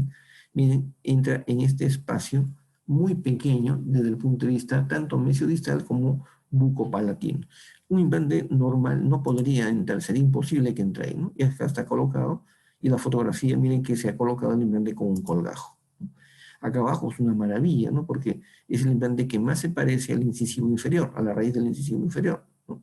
miren, entra en este espacio muy pequeño desde el punto de vista tanto mesiodistal como bucopalatino. Un implante normal no podría entrar, sería imposible que entre ahí, ¿no? Y acá está colocado, y la fotografía, miren que se ha colocado el implante con un colgajo. Acá abajo es una maravilla, ¿no? Porque es el implante que más se parece al incisivo inferior, a la raíz del incisivo inferior, ¿no?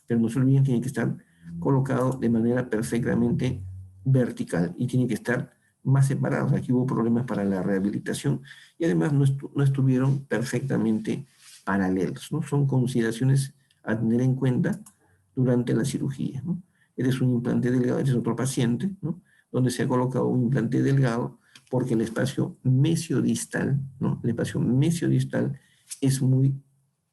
Pero no se olviden, tiene que estar colocado de manera perfectamente vertical y tiene que estar más separados. Aquí hubo problemas para la rehabilitación y además no estuvieron perfectamente paralelos, ¿no? Son consideraciones a tener en cuenta durante la cirugía, ¿no? Este es un implante delgado, este es otro paciente, ¿no? Donde se ha colocado un implante delgado porque el espacio mesiodistal, ¿no? El espacio mesiodistal es muy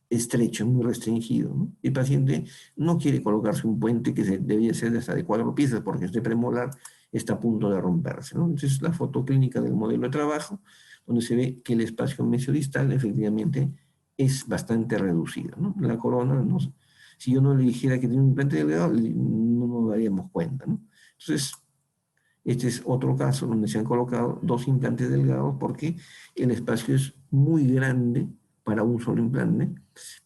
estrecho, muy restringido, ¿no? El paciente no quiere colocarse un puente que debía ser de hasta de 4 piezas porque este premolar está a punto de romperse, ¿no? Entonces la foto clínica del modelo de trabajo, donde se ve que el espacio mesiodistal efectivamente es bastante reducido, ¿no? La corona, no, si yo no le dijera que tiene un implante delgado, no nos daríamos cuenta, ¿no? Entonces, este es otro caso donde se han colocado dos implantes delgados porque el espacio es muy grande para un solo implante,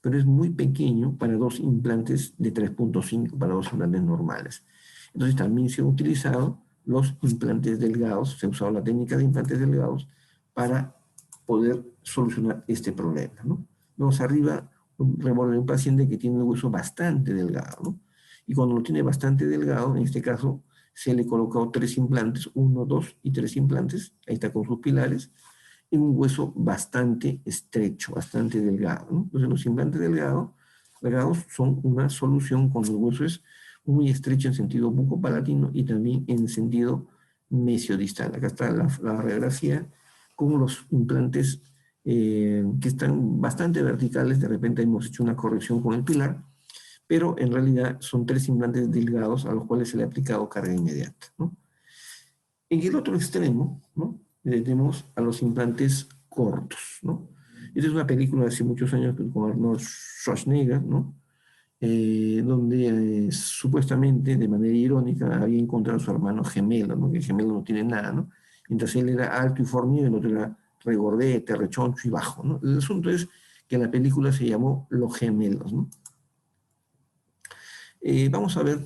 pero es muy pequeño para dos implantes de 3.5, para dos implantes normales. Entonces también se han utilizado los implantes delgados, se ha usado la técnica de implantes delgados para poder solucionar este problema, ¿no? Vemos arriba un reborde de un paciente que tiene el hueso bastante delgado, ¿no? Y cuando lo tiene bastante delgado, en este caso se le colocó 3 implantes, 1, 2 y 3 implantes, ahí está con sus pilares, en un hueso bastante estrecho, bastante delgado, ¿no? Entonces los implantes delgados son una solución cuando el hueso es muy estrecho en sentido bucopalatino y también en sentido mesiodistal. Acá está la radiografía con los implantes que están bastante verticales, de repente hemos hecho una corrección con el pilar, pero en realidad son 3 implantes delgados a los cuales se le ha aplicado carga inmediata, ¿no? En el otro extremo, ¿no? Tenemos a los implantes cortos, ¿no? Esta es una película de hace muchos años con Arnold Schwarzenegger, ¿no? Donde supuestamente, de manera irónica, había encontrado a su hermano gemelo, ¿no? Que el gemelo no tiene nada, ¿no? Mientras él era alto y fornido, el otro era regordete, rechoncho y bajo, ¿no? El asunto es que la película se llamó Los Gemelos, ¿no? Vamos a ver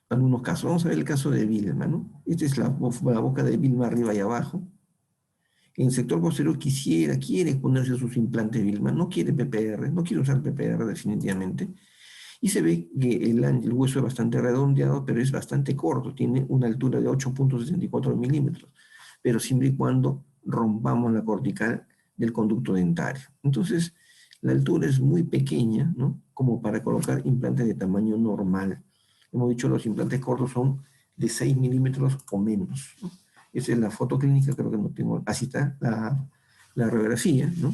algunos casos. Vamos a ver el caso de Vilma, ¿no? Esta es la boca de Vilma arriba y abajo. En el sector posterior quiere ponerse sus implantes Vilma, no quiere PPR, no quiere usar PPR definitivamente. Y se ve que el hueso es bastante redondeado, pero es bastante corto, tiene una altura de 8.64 milímetros, pero siempre y cuando rompamos la cortical del conducto dentario. Entonces, la altura es muy pequeña, ¿no? Como para colocar implantes de tamaño normal. Hemos dicho, los implantes cortos son de 6 milímetros o menos, ¿no? Esa es la foto clínica, creo que no tengo, así está la radiografía, ¿no?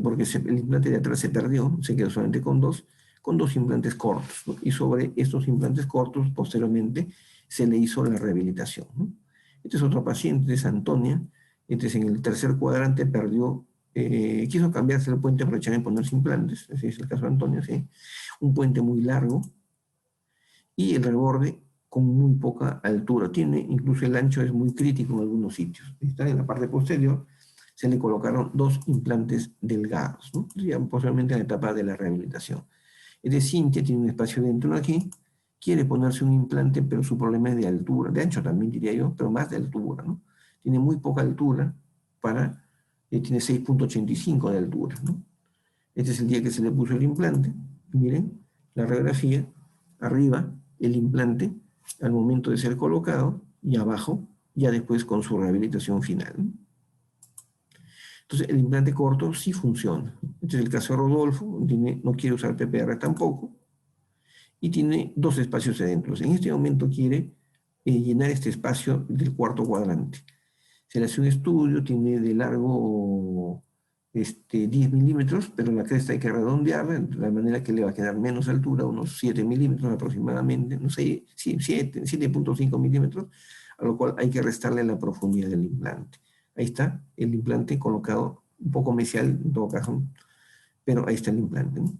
Porque el implante de atrás se perdió, se quedó solamente con dos implantes cortos, ¿no? Y sobre estos implantes cortos, posteriormente, se le hizo la rehabilitación, ¿no? Este es otro paciente, es Antonia, este es en el tercer cuadrante, quiso cambiarse el puente, aprovechar en ponerse implantes, ese es el caso de Antonia, ¿sí? Un puente muy largo, y el reborde con muy poca altura. Incluso el ancho es muy crítico en algunos sitios. Está en la parte posterior, se le colocaron 2 implantes delgados, ¿no? Ya posiblemente en la etapa de la rehabilitación. Cintia tiene un espacio dentro de aquí, quiere ponerse un implante, pero su problema es de altura, de ancho también diría yo, pero más de altura, ¿no? Tiene muy poca altura tiene 6,85 de altura, ¿no? Este es el día que se le puso el implante. Miren, la radiografía, arriba el implante al momento de ser colocado y abajo, ya después con su rehabilitación final, ¿no? Entonces, el implante corto sí funciona. Este es el caso de Rodolfo, no quiere usar PPR tampoco, y tiene 2 espacios adentro. En este momento quiere llenar este espacio del cuarto cuadrante. Se le hace un estudio, tiene de largo 10 milímetros, pero la cresta hay que redondearla, de la manera que le va a quedar menos altura, unos 7 milímetros aproximadamente, no sé, 7,5 milímetros, a lo cual hay que restarle la profundidad del implante. Ahí está el implante colocado, un poco mesial en todo caso, pero ahí está el implante, ¿no?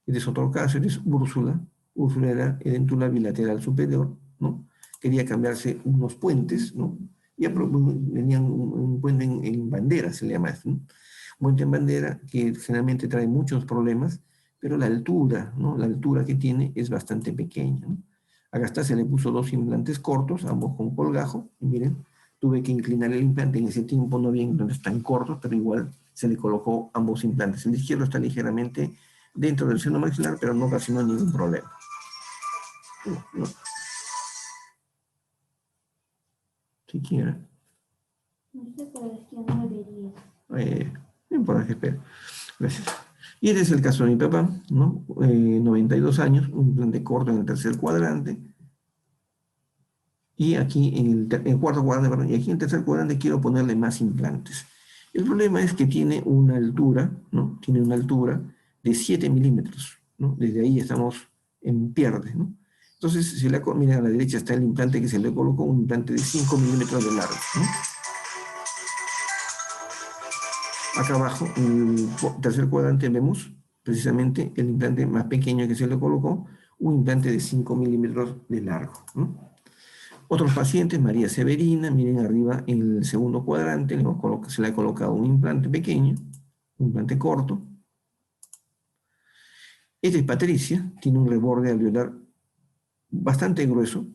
Este es otro caso, este es Úrsula. Úrsula era edéntula bilateral superior, ¿no? Quería cambiarse unos puentes, ¿no? Ya venían un puente en bandera, se le llama esto, ¿no? Un puente en bandera que generalmente trae muchos problemas, pero la altura, ¿no? La altura que tiene es bastante pequeña, ¿no? Acá está, se le puso 2 implantes cortos, ambos con colgajo, y miren, tuve que inclinar el implante, en ese tiempo no había implantes tan cortos, pero igual se le colocó ambos implantes. El izquierdo está ligeramente dentro del seno maxilar, pero no ocasionó ningún problema. No. Siquiera. No sé, pero es que no debería. No importa que espero. Gracias. Y este es el caso de mi papá, ¿no? 92 años, un implante corto en el tercer cuadrante. Y aquí en el cuarto cuadrante, perdón, y aquí en el tercer cuadrante quiero ponerle más implantes. El problema es que tiene una altura, ¿no? Tiene una altura de 7 milímetros, ¿no? Desde ahí estamos en pierde, ¿no? Entonces, si miren, a la derecha está el implante que se le colocó, un implante de 5 milímetros de largo, ¿no? Acá abajo, en el tercer cuadrante, vemos precisamente el implante más pequeño que se le colocó, un implante de 5 milímetros de largo, ¿no? Otros pacientes, María Severina, miren arriba en el segundo cuadrante, se le ha colocado un implante pequeño, un implante corto. Esta es Patricia, tiene un reborde alveolar bastante grueso,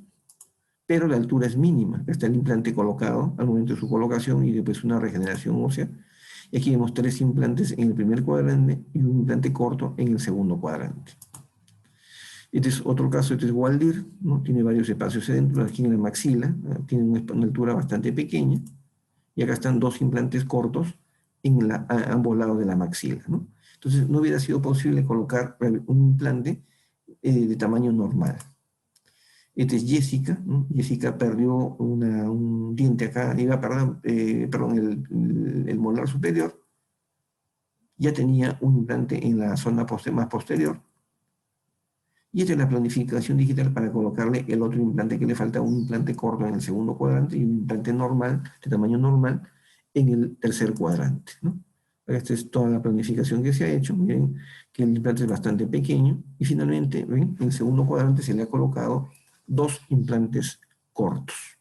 pero la altura es mínima. Está el implante colocado al momento de su colocación y después una regeneración ósea. Y aquí vemos 3 implantes en el primer cuadrante y un implante corto en el segundo cuadrante. Este es otro caso, este es Waldir, ¿no? Tiene varios espacios adentro, aquí en la maxila, tiene una altura bastante pequeña, y acá están 2 implantes cortos a ambos lados de la maxila, ¿no? Entonces no hubiera sido posible colocar un implante de tamaño normal. Este es Jessica, ¿no? Jessica perdió un diente acá, perdón, el molar superior, ya tenía un implante en la zona más posterior, y esta es la planificación digital para colocarle el otro implante que le falta, un implante corto en el segundo cuadrante y un implante normal, de tamaño normal, en el tercer cuadrante, ¿no? Esta es toda la planificación que se ha hecho. Miren que el implante es bastante pequeño. Y finalmente, ¿ven? En el segundo cuadrante se le ha colocado 2 implantes cortos.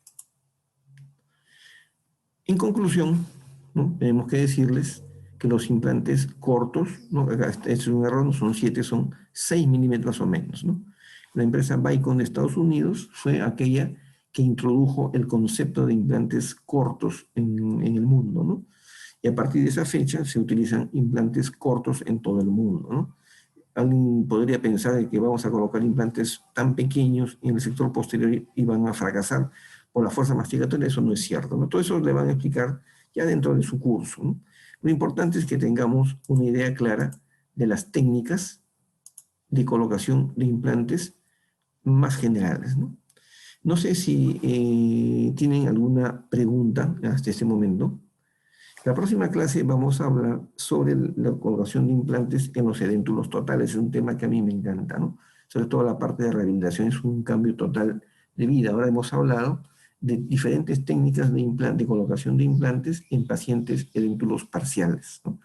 En conclusión, ¿no? Tenemos que decirles que los implantes cortos, ¿no? Este es un error, no son 7, son 6 milímetros o menos, ¿no? La empresa Vicon de Estados Unidos fue aquella que introdujo el concepto de implantes cortos en el mundo, ¿no? Y a partir de esa fecha se utilizan implantes cortos en todo el mundo, ¿no? Alguien podría pensar de que vamos a colocar implantes tan pequeños en el sector posterior y van a fracasar por la fuerza masticatoria. Eso no es cierto, ¿no? Todo eso le van a explicar ya dentro de su curso, ¿no? Lo importante es que tengamos una idea clara de las técnicas de colocación de implantes más generales, ¿no? No sé si tienen alguna pregunta hasta este momento. La próxima clase vamos a hablar sobre la colocación de implantes en los edéntulos totales. Es un tema que a mí me encanta, ¿no? Sobre todo la parte de rehabilitación es un cambio total de vida. Ahora hemos hablado de diferentes técnicas de colocación de implantes en pacientes edéntulos parciales, ¿no?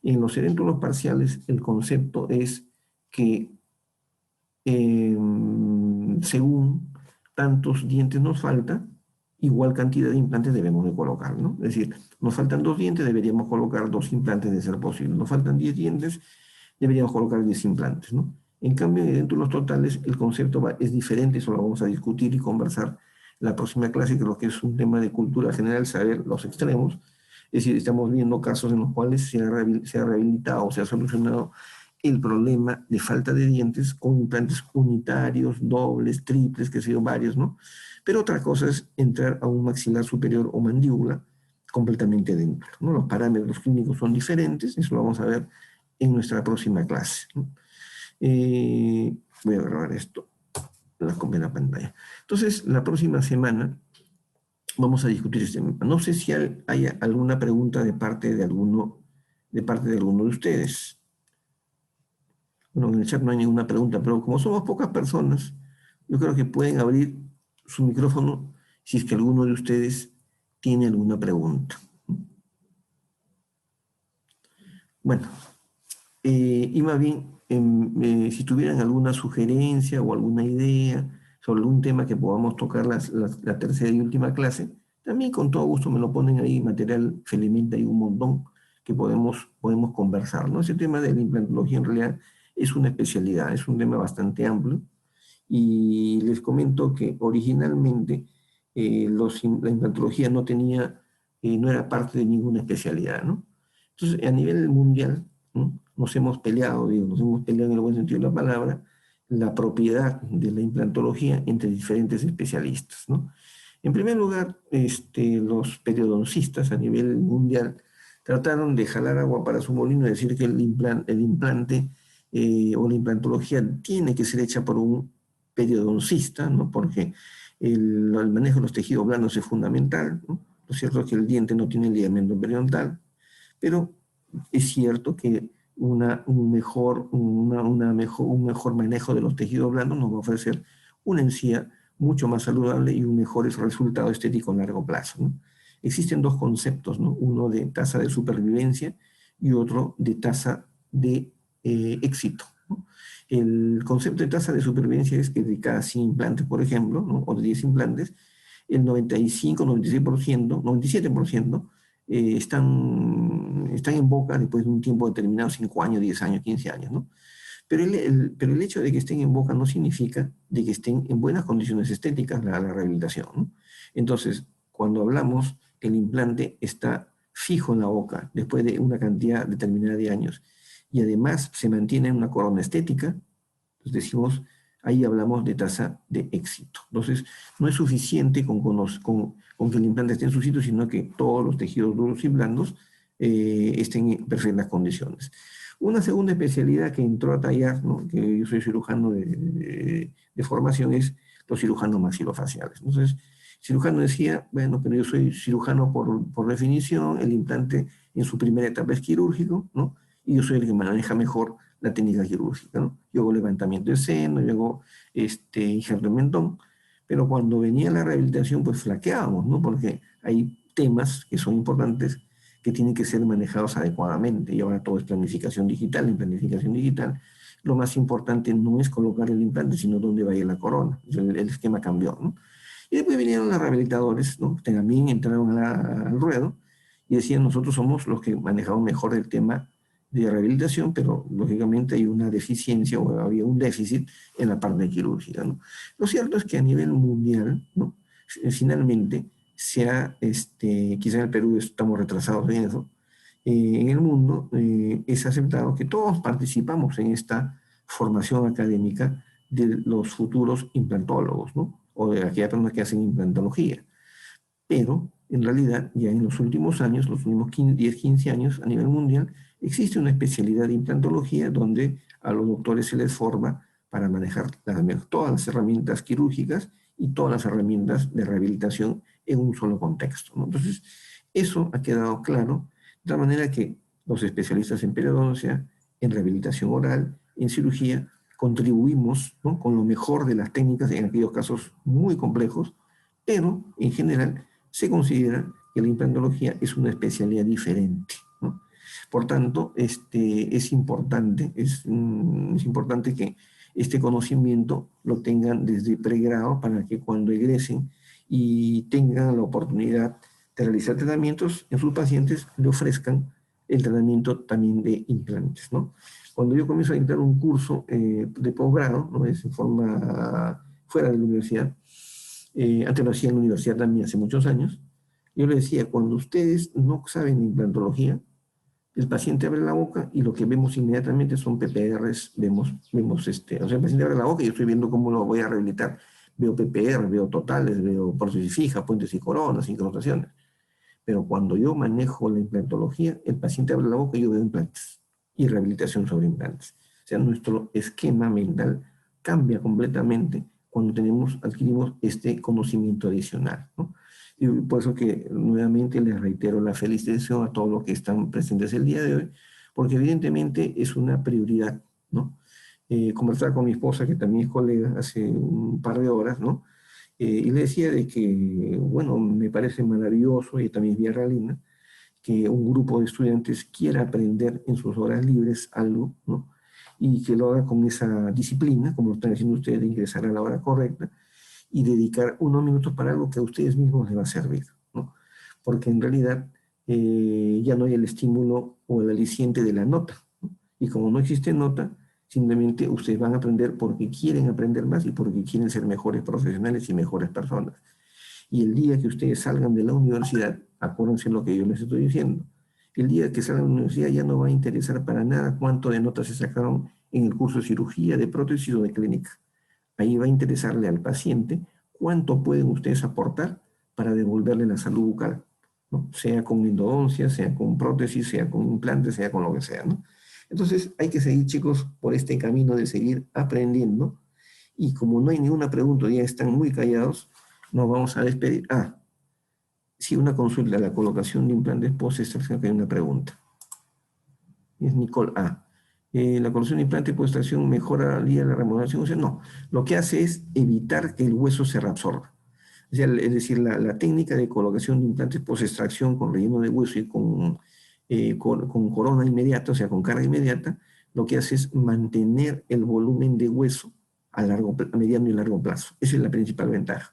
En los edéntulos parciales el concepto es que según tantos dientes nos falta, igual cantidad de implantes debemos de colocar, ¿no? Es decir, nos faltan 2 dientes, deberíamos colocar 2 implantes de ser posible. Nos faltan 10 dientes, deberíamos colocar 10 implantes, ¿no? En cambio, dentro de los totales, el concepto es diferente, eso lo vamos a discutir y conversar la próxima clase, creo que es un tema de cultura general, saber los extremos. Es decir, estamos viendo casos en los cuales se ha rehabilitado, se ha solucionado el problema de falta de dientes con implantes unitarios, dobles, triples, que sé yo, varios, ¿no? Pero otra cosa es entrar a un maxilar superior o mandíbula completamente dentro, ¿no? Los parámetros clínicos son diferentes, eso lo vamos a ver en nuestra próxima clase, ¿no? Voy a grabar esto, la copia de la pantalla. Entonces, la próxima semana vamos a discutir este tema. No sé si hay alguna pregunta de parte de alguno de ustedes. Bueno, en el chat no hay ninguna pregunta, pero como somos pocas personas, yo creo que pueden abrir su micrófono si es que alguno de ustedes tiene alguna pregunta. Bueno, y más bien, si tuvieran alguna sugerencia o alguna idea sobre algún tema que podamos tocar la tercera y última clase, también con todo gusto me lo ponen ahí, material felizmente hay un montón que podemos conversar, ¿no? Ese tema de la implantología en realidad es una especialidad, es un tema bastante amplio, y les comento que originalmente la implantología no era parte de ninguna especialidad, ¿no? Entonces, a nivel mundial, ¿no? Nos hemos peleado en el buen sentido de la palabra, la propiedad de la implantología entre diferentes especialistas, ¿no? En primer lugar, los periodoncistas a nivel mundial trataron de jalar agua para su molino y decir que el implante o la implantología tiene que ser hecha por un periodoncista, ¿no? Porque el manejo de los tejidos blandos es fundamental, ¿no? Lo cierto es que el diente no tiene ligamento periodontal, pero es cierto que un mejor manejo de los tejidos blandos nos va a ofrecer una encía mucho más saludable y un mejor resultado estético a largo plazo, ¿no? Existen 2 conceptos, ¿no? Uno de tasa de supervivencia y otro de tasa de éxito, ¿no? El concepto de tasa de supervivencia es que de cada 100 implantes, por ejemplo, ¿no? O de 10 implantes, el 95, 96%, 97% están en boca después de un tiempo determinado, 5 años, 10 años, 15 años, ¿no? Pero el hecho de que estén en boca no significa de que estén en buenas condiciones estéticas la rehabilitación, ¿no? Entonces, cuando hablamos que el implante está fijo en la boca después de una cantidad determinada de años y además se mantiene en una corona estética, pues decimos, ahí hablamos de tasa de éxito. Entonces, no es suficiente con que el implante esté en su sitio, sino que todos los tejidos duros y blandos estén en perfectas condiciones. Una segunda especialidad que entró a tallar, ¿no? Que yo soy cirujano de formación, es los cirujanos maxilofaciales. Entonces, cirujano decía, bueno, pero yo soy cirujano por definición, el implante en su primera etapa es quirúrgico, ¿no? Y yo soy el que maneja mejor la técnica quirúrgica, ¿no? Yo hago levantamiento de seno, yo hago injerto de mentón, pero cuando venía la rehabilitación, pues flaqueábamos, ¿no? Porque hay temas que son importantes que tienen que ser manejados adecuadamente, y ahora todo es planificación digital. En planificación digital, lo más importante no es colocar el implante, sino dónde va a ir la corona. El esquema cambió, ¿no? Y después vinieron los rehabilitadores, ¿no? Que también entraron al ruedo y decían, nosotros somos los que manejamos mejor el tema de rehabilitación, pero lógicamente hay una deficiencia o había un déficit en la parte quirúrgica, ¿no? Lo cierto es que a nivel mundial, ¿no? Finalmente, quizá en el Perú estamos retrasados en eso, en el mundo es aceptado que todos participamos en esta formación académica de los futuros implantólogos, ¿no? O de aquellas personas que hacen implantología. Pero, en realidad, ya en los últimos años, los últimos 10, 15 años a nivel mundial, existe una especialidad de implantología donde a los doctores se les forma para manejar todas las herramientas quirúrgicas y todas las herramientas de rehabilitación en un solo contexto, ¿no? Entonces, eso ha quedado claro, de tal manera que los especialistas en periodoncia, en rehabilitación oral, en cirugía, contribuimos, ¿no? Con lo mejor de las técnicas en aquellos casos muy complejos, pero en general se considera que la implantología es una especialidad diferente, ¿no? Por tanto, es importante que este conocimiento lo tengan desde pregrado para que cuando egresen y tengan la oportunidad de realizar tratamientos en sus pacientes, le ofrezcan el tratamiento también de implantes, ¿no? Cuando yo comienzo a dictar un curso de posgrado, ¿no? Es en forma fuera de la universidad, antes lo hacía en la universidad también hace muchos años, yo le decía, cuando ustedes no saben implantología, el paciente abre la boca y lo que vemos inmediatamente son PPRs, o sea, el paciente abre la boca y yo estoy viendo cómo lo voy a rehabilitar. Veo PPR, veo totales, veo prótesis fija, puentes y coronas, incrustaciones. Pero cuando yo manejo la implantología, el paciente abre la boca y yo veo implantes y rehabilitación sobre implantes. O sea, nuestro esquema mental cambia completamente cuando adquirimos este conocimiento adicional, ¿no? Y por eso que nuevamente les reitero la felicitación a todos los que están presentes el día de hoy, porque evidentemente es una prioridad, ¿no? Conversaba con mi esposa, que también es colega, hace un par de horas, ¿no? Y le decía de que, bueno, me parece maravilloso, y también es vía realina, que un grupo de estudiantes quiera aprender en sus horas libres algo, ¿no? Y que lo haga con esa disciplina, como lo están haciendo ustedes, de ingresar a la hora correcta y dedicar unos minutos para algo que a ustedes mismos les va a servir, ¿no? Porque en realidad ya no hay el estímulo o el aliciente de la nota, ¿no? Y como no existe nota, simplemente ustedes van a aprender porque quieren aprender más y porque quieren ser mejores profesionales y mejores personas. Y el día que ustedes salgan de la universidad, acuérdense lo que yo les estoy diciendo, el día que salgan de la universidad ya no va a interesar para nada cuánto de notas se sacaron en el curso de cirugía, de prótesis o de clínica. Ahí va a interesarle al paciente cuánto pueden ustedes aportar para devolverle la salud bucal, ¿no? Sea con endodoncia, sea con prótesis, sea con implantes, sea con lo que sea, ¿no? Entonces hay que seguir, chicos, por este camino de seguir aprendiendo. Y como no hay ninguna pregunta, ya están muy callados, nos vamos a despedir. Ah, sí, una consulta, la colocación de implantes post-extracción, que hay una pregunta. Es Nicole A. La colocación de implante post-extracción mejoraría la remodelación. O sea, no, lo que hace es evitar que el hueso se reabsorba. O sea, es decir, la técnica de colocación de implantes post-extracción con relleno de hueso y con corona inmediata, o sea, con carga inmediata, lo que hace es mantener el volumen de hueso a mediano y largo plazo. Esa es la principal ventaja.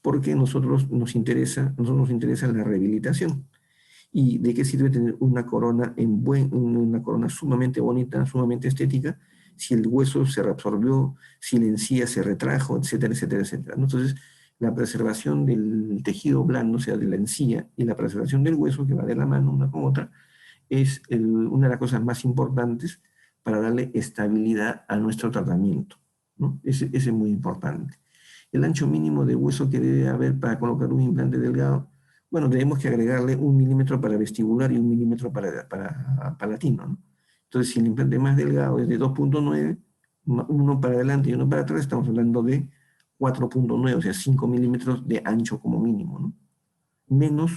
Porque a nosotros nos interesa la rehabilitación. ¿Y de qué sirve tener una corona una corona sumamente bonita, sumamente estética, si el hueso se reabsorbió, si la encía se retrajo, etcétera, etcétera, etcétera? Entonces, la preservación del tejido blando, o sea, de la encía, y la preservación del hueso, que va de la mano una con otra, es una de las cosas más importantes para darle estabilidad a nuestro tratamiento, ¿no? Ese es muy importante. El ancho mínimo de hueso que debe haber para colocar un implante delgado, bueno, tenemos que agregarle 1 milímetro para vestibular y 1 milímetro para palatino, ¿no? Entonces, si el implante más delgado es de 2.9, uno para adelante y uno para atrás, estamos hablando de 4.9, o sea, 5 milímetros de ancho como mínimo, ¿no? Menos,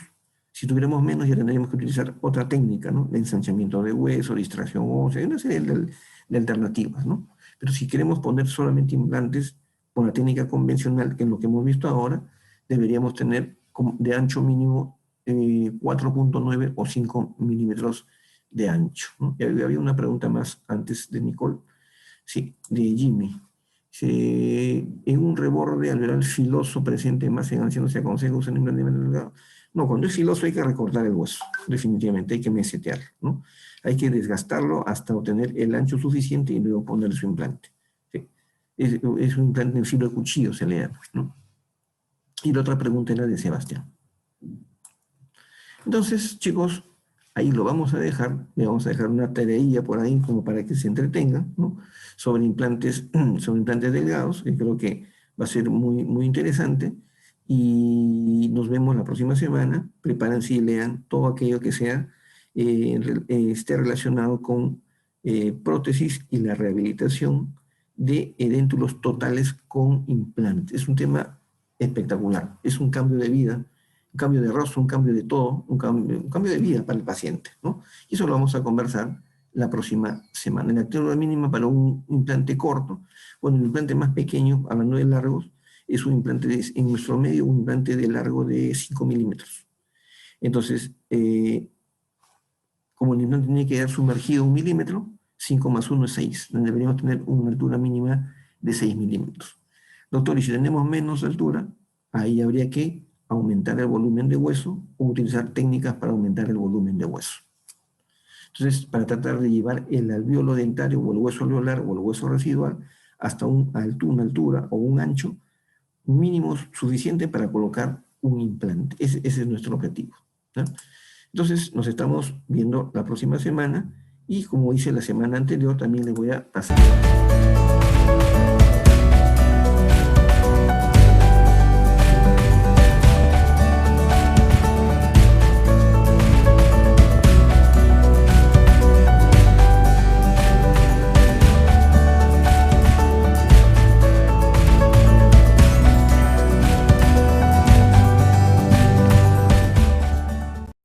si tuviéramos menos, ya tendríamos que utilizar otra técnica, ¿no? De ensanchamiento de hueso, distracción ósea, hay una serie de alternativas, ¿no? Pero si queremos poner solamente implantes con la técnica convencional, que es lo que hemos visto ahora, deberíamos tener de ancho mínimo 4.9 o 5 milímetros de ancho, ¿no? Y había una pregunta más antes de Nicole, sí, de Jimmy. En un reborde alveolar filoso presente más en ancianos se aconseja usar un implante delgado. No, cuando es filoso hay que recortar el hueso, definitivamente, hay que mesetearlo, ¿no? Hay que desgastarlo hasta obtener el ancho suficiente y luego poner su implante. ¿Sí? Es un implante en filo de cuchillo, se le llama, ¿no? Y la otra pregunta era de Sebastián. Entonces, chicos, ahí lo vamos a dejar, le vamos a dejar una tareilla por ahí como para que se entretengan, ¿no? Sobre implantes delgados, que creo que va a ser muy, muy interesante. Y nos vemos la próxima semana. Prepárense y lean todo aquello que sea, esté relacionado con prótesis y la rehabilitación de edéntulos totales con implantes. Es un tema espectacular, es un cambio de vida, un cambio de rostro, un cambio de todo, un cambio de vida para el paciente, ¿no? Y eso lo vamos a conversar la próxima semana. En la altura mínima para un implante corto, bueno, el implante más pequeño, hablando de largos, es un implante, en nuestro medio, un implante de largo de 5 milímetros. Entonces, como el implante tiene que quedar sumergido 1 milímetro, 5 más 1 es 6. Deberíamos tener una altura mínima de 6 milímetros. Doctor, y si tenemos menos altura, ahí habría que aumentar el volumen de hueso o utilizar técnicas para aumentar el volumen de hueso. Entonces, para tratar de llevar el alvéolo dentario o el hueso alveolar o el hueso residual hasta una altura o un ancho mínimo suficiente para colocar un implante. Ese es nuestro objetivo, ¿no? Entonces, nos estamos viendo la próxima semana y como hice la semana anterior, también les voy a pasar.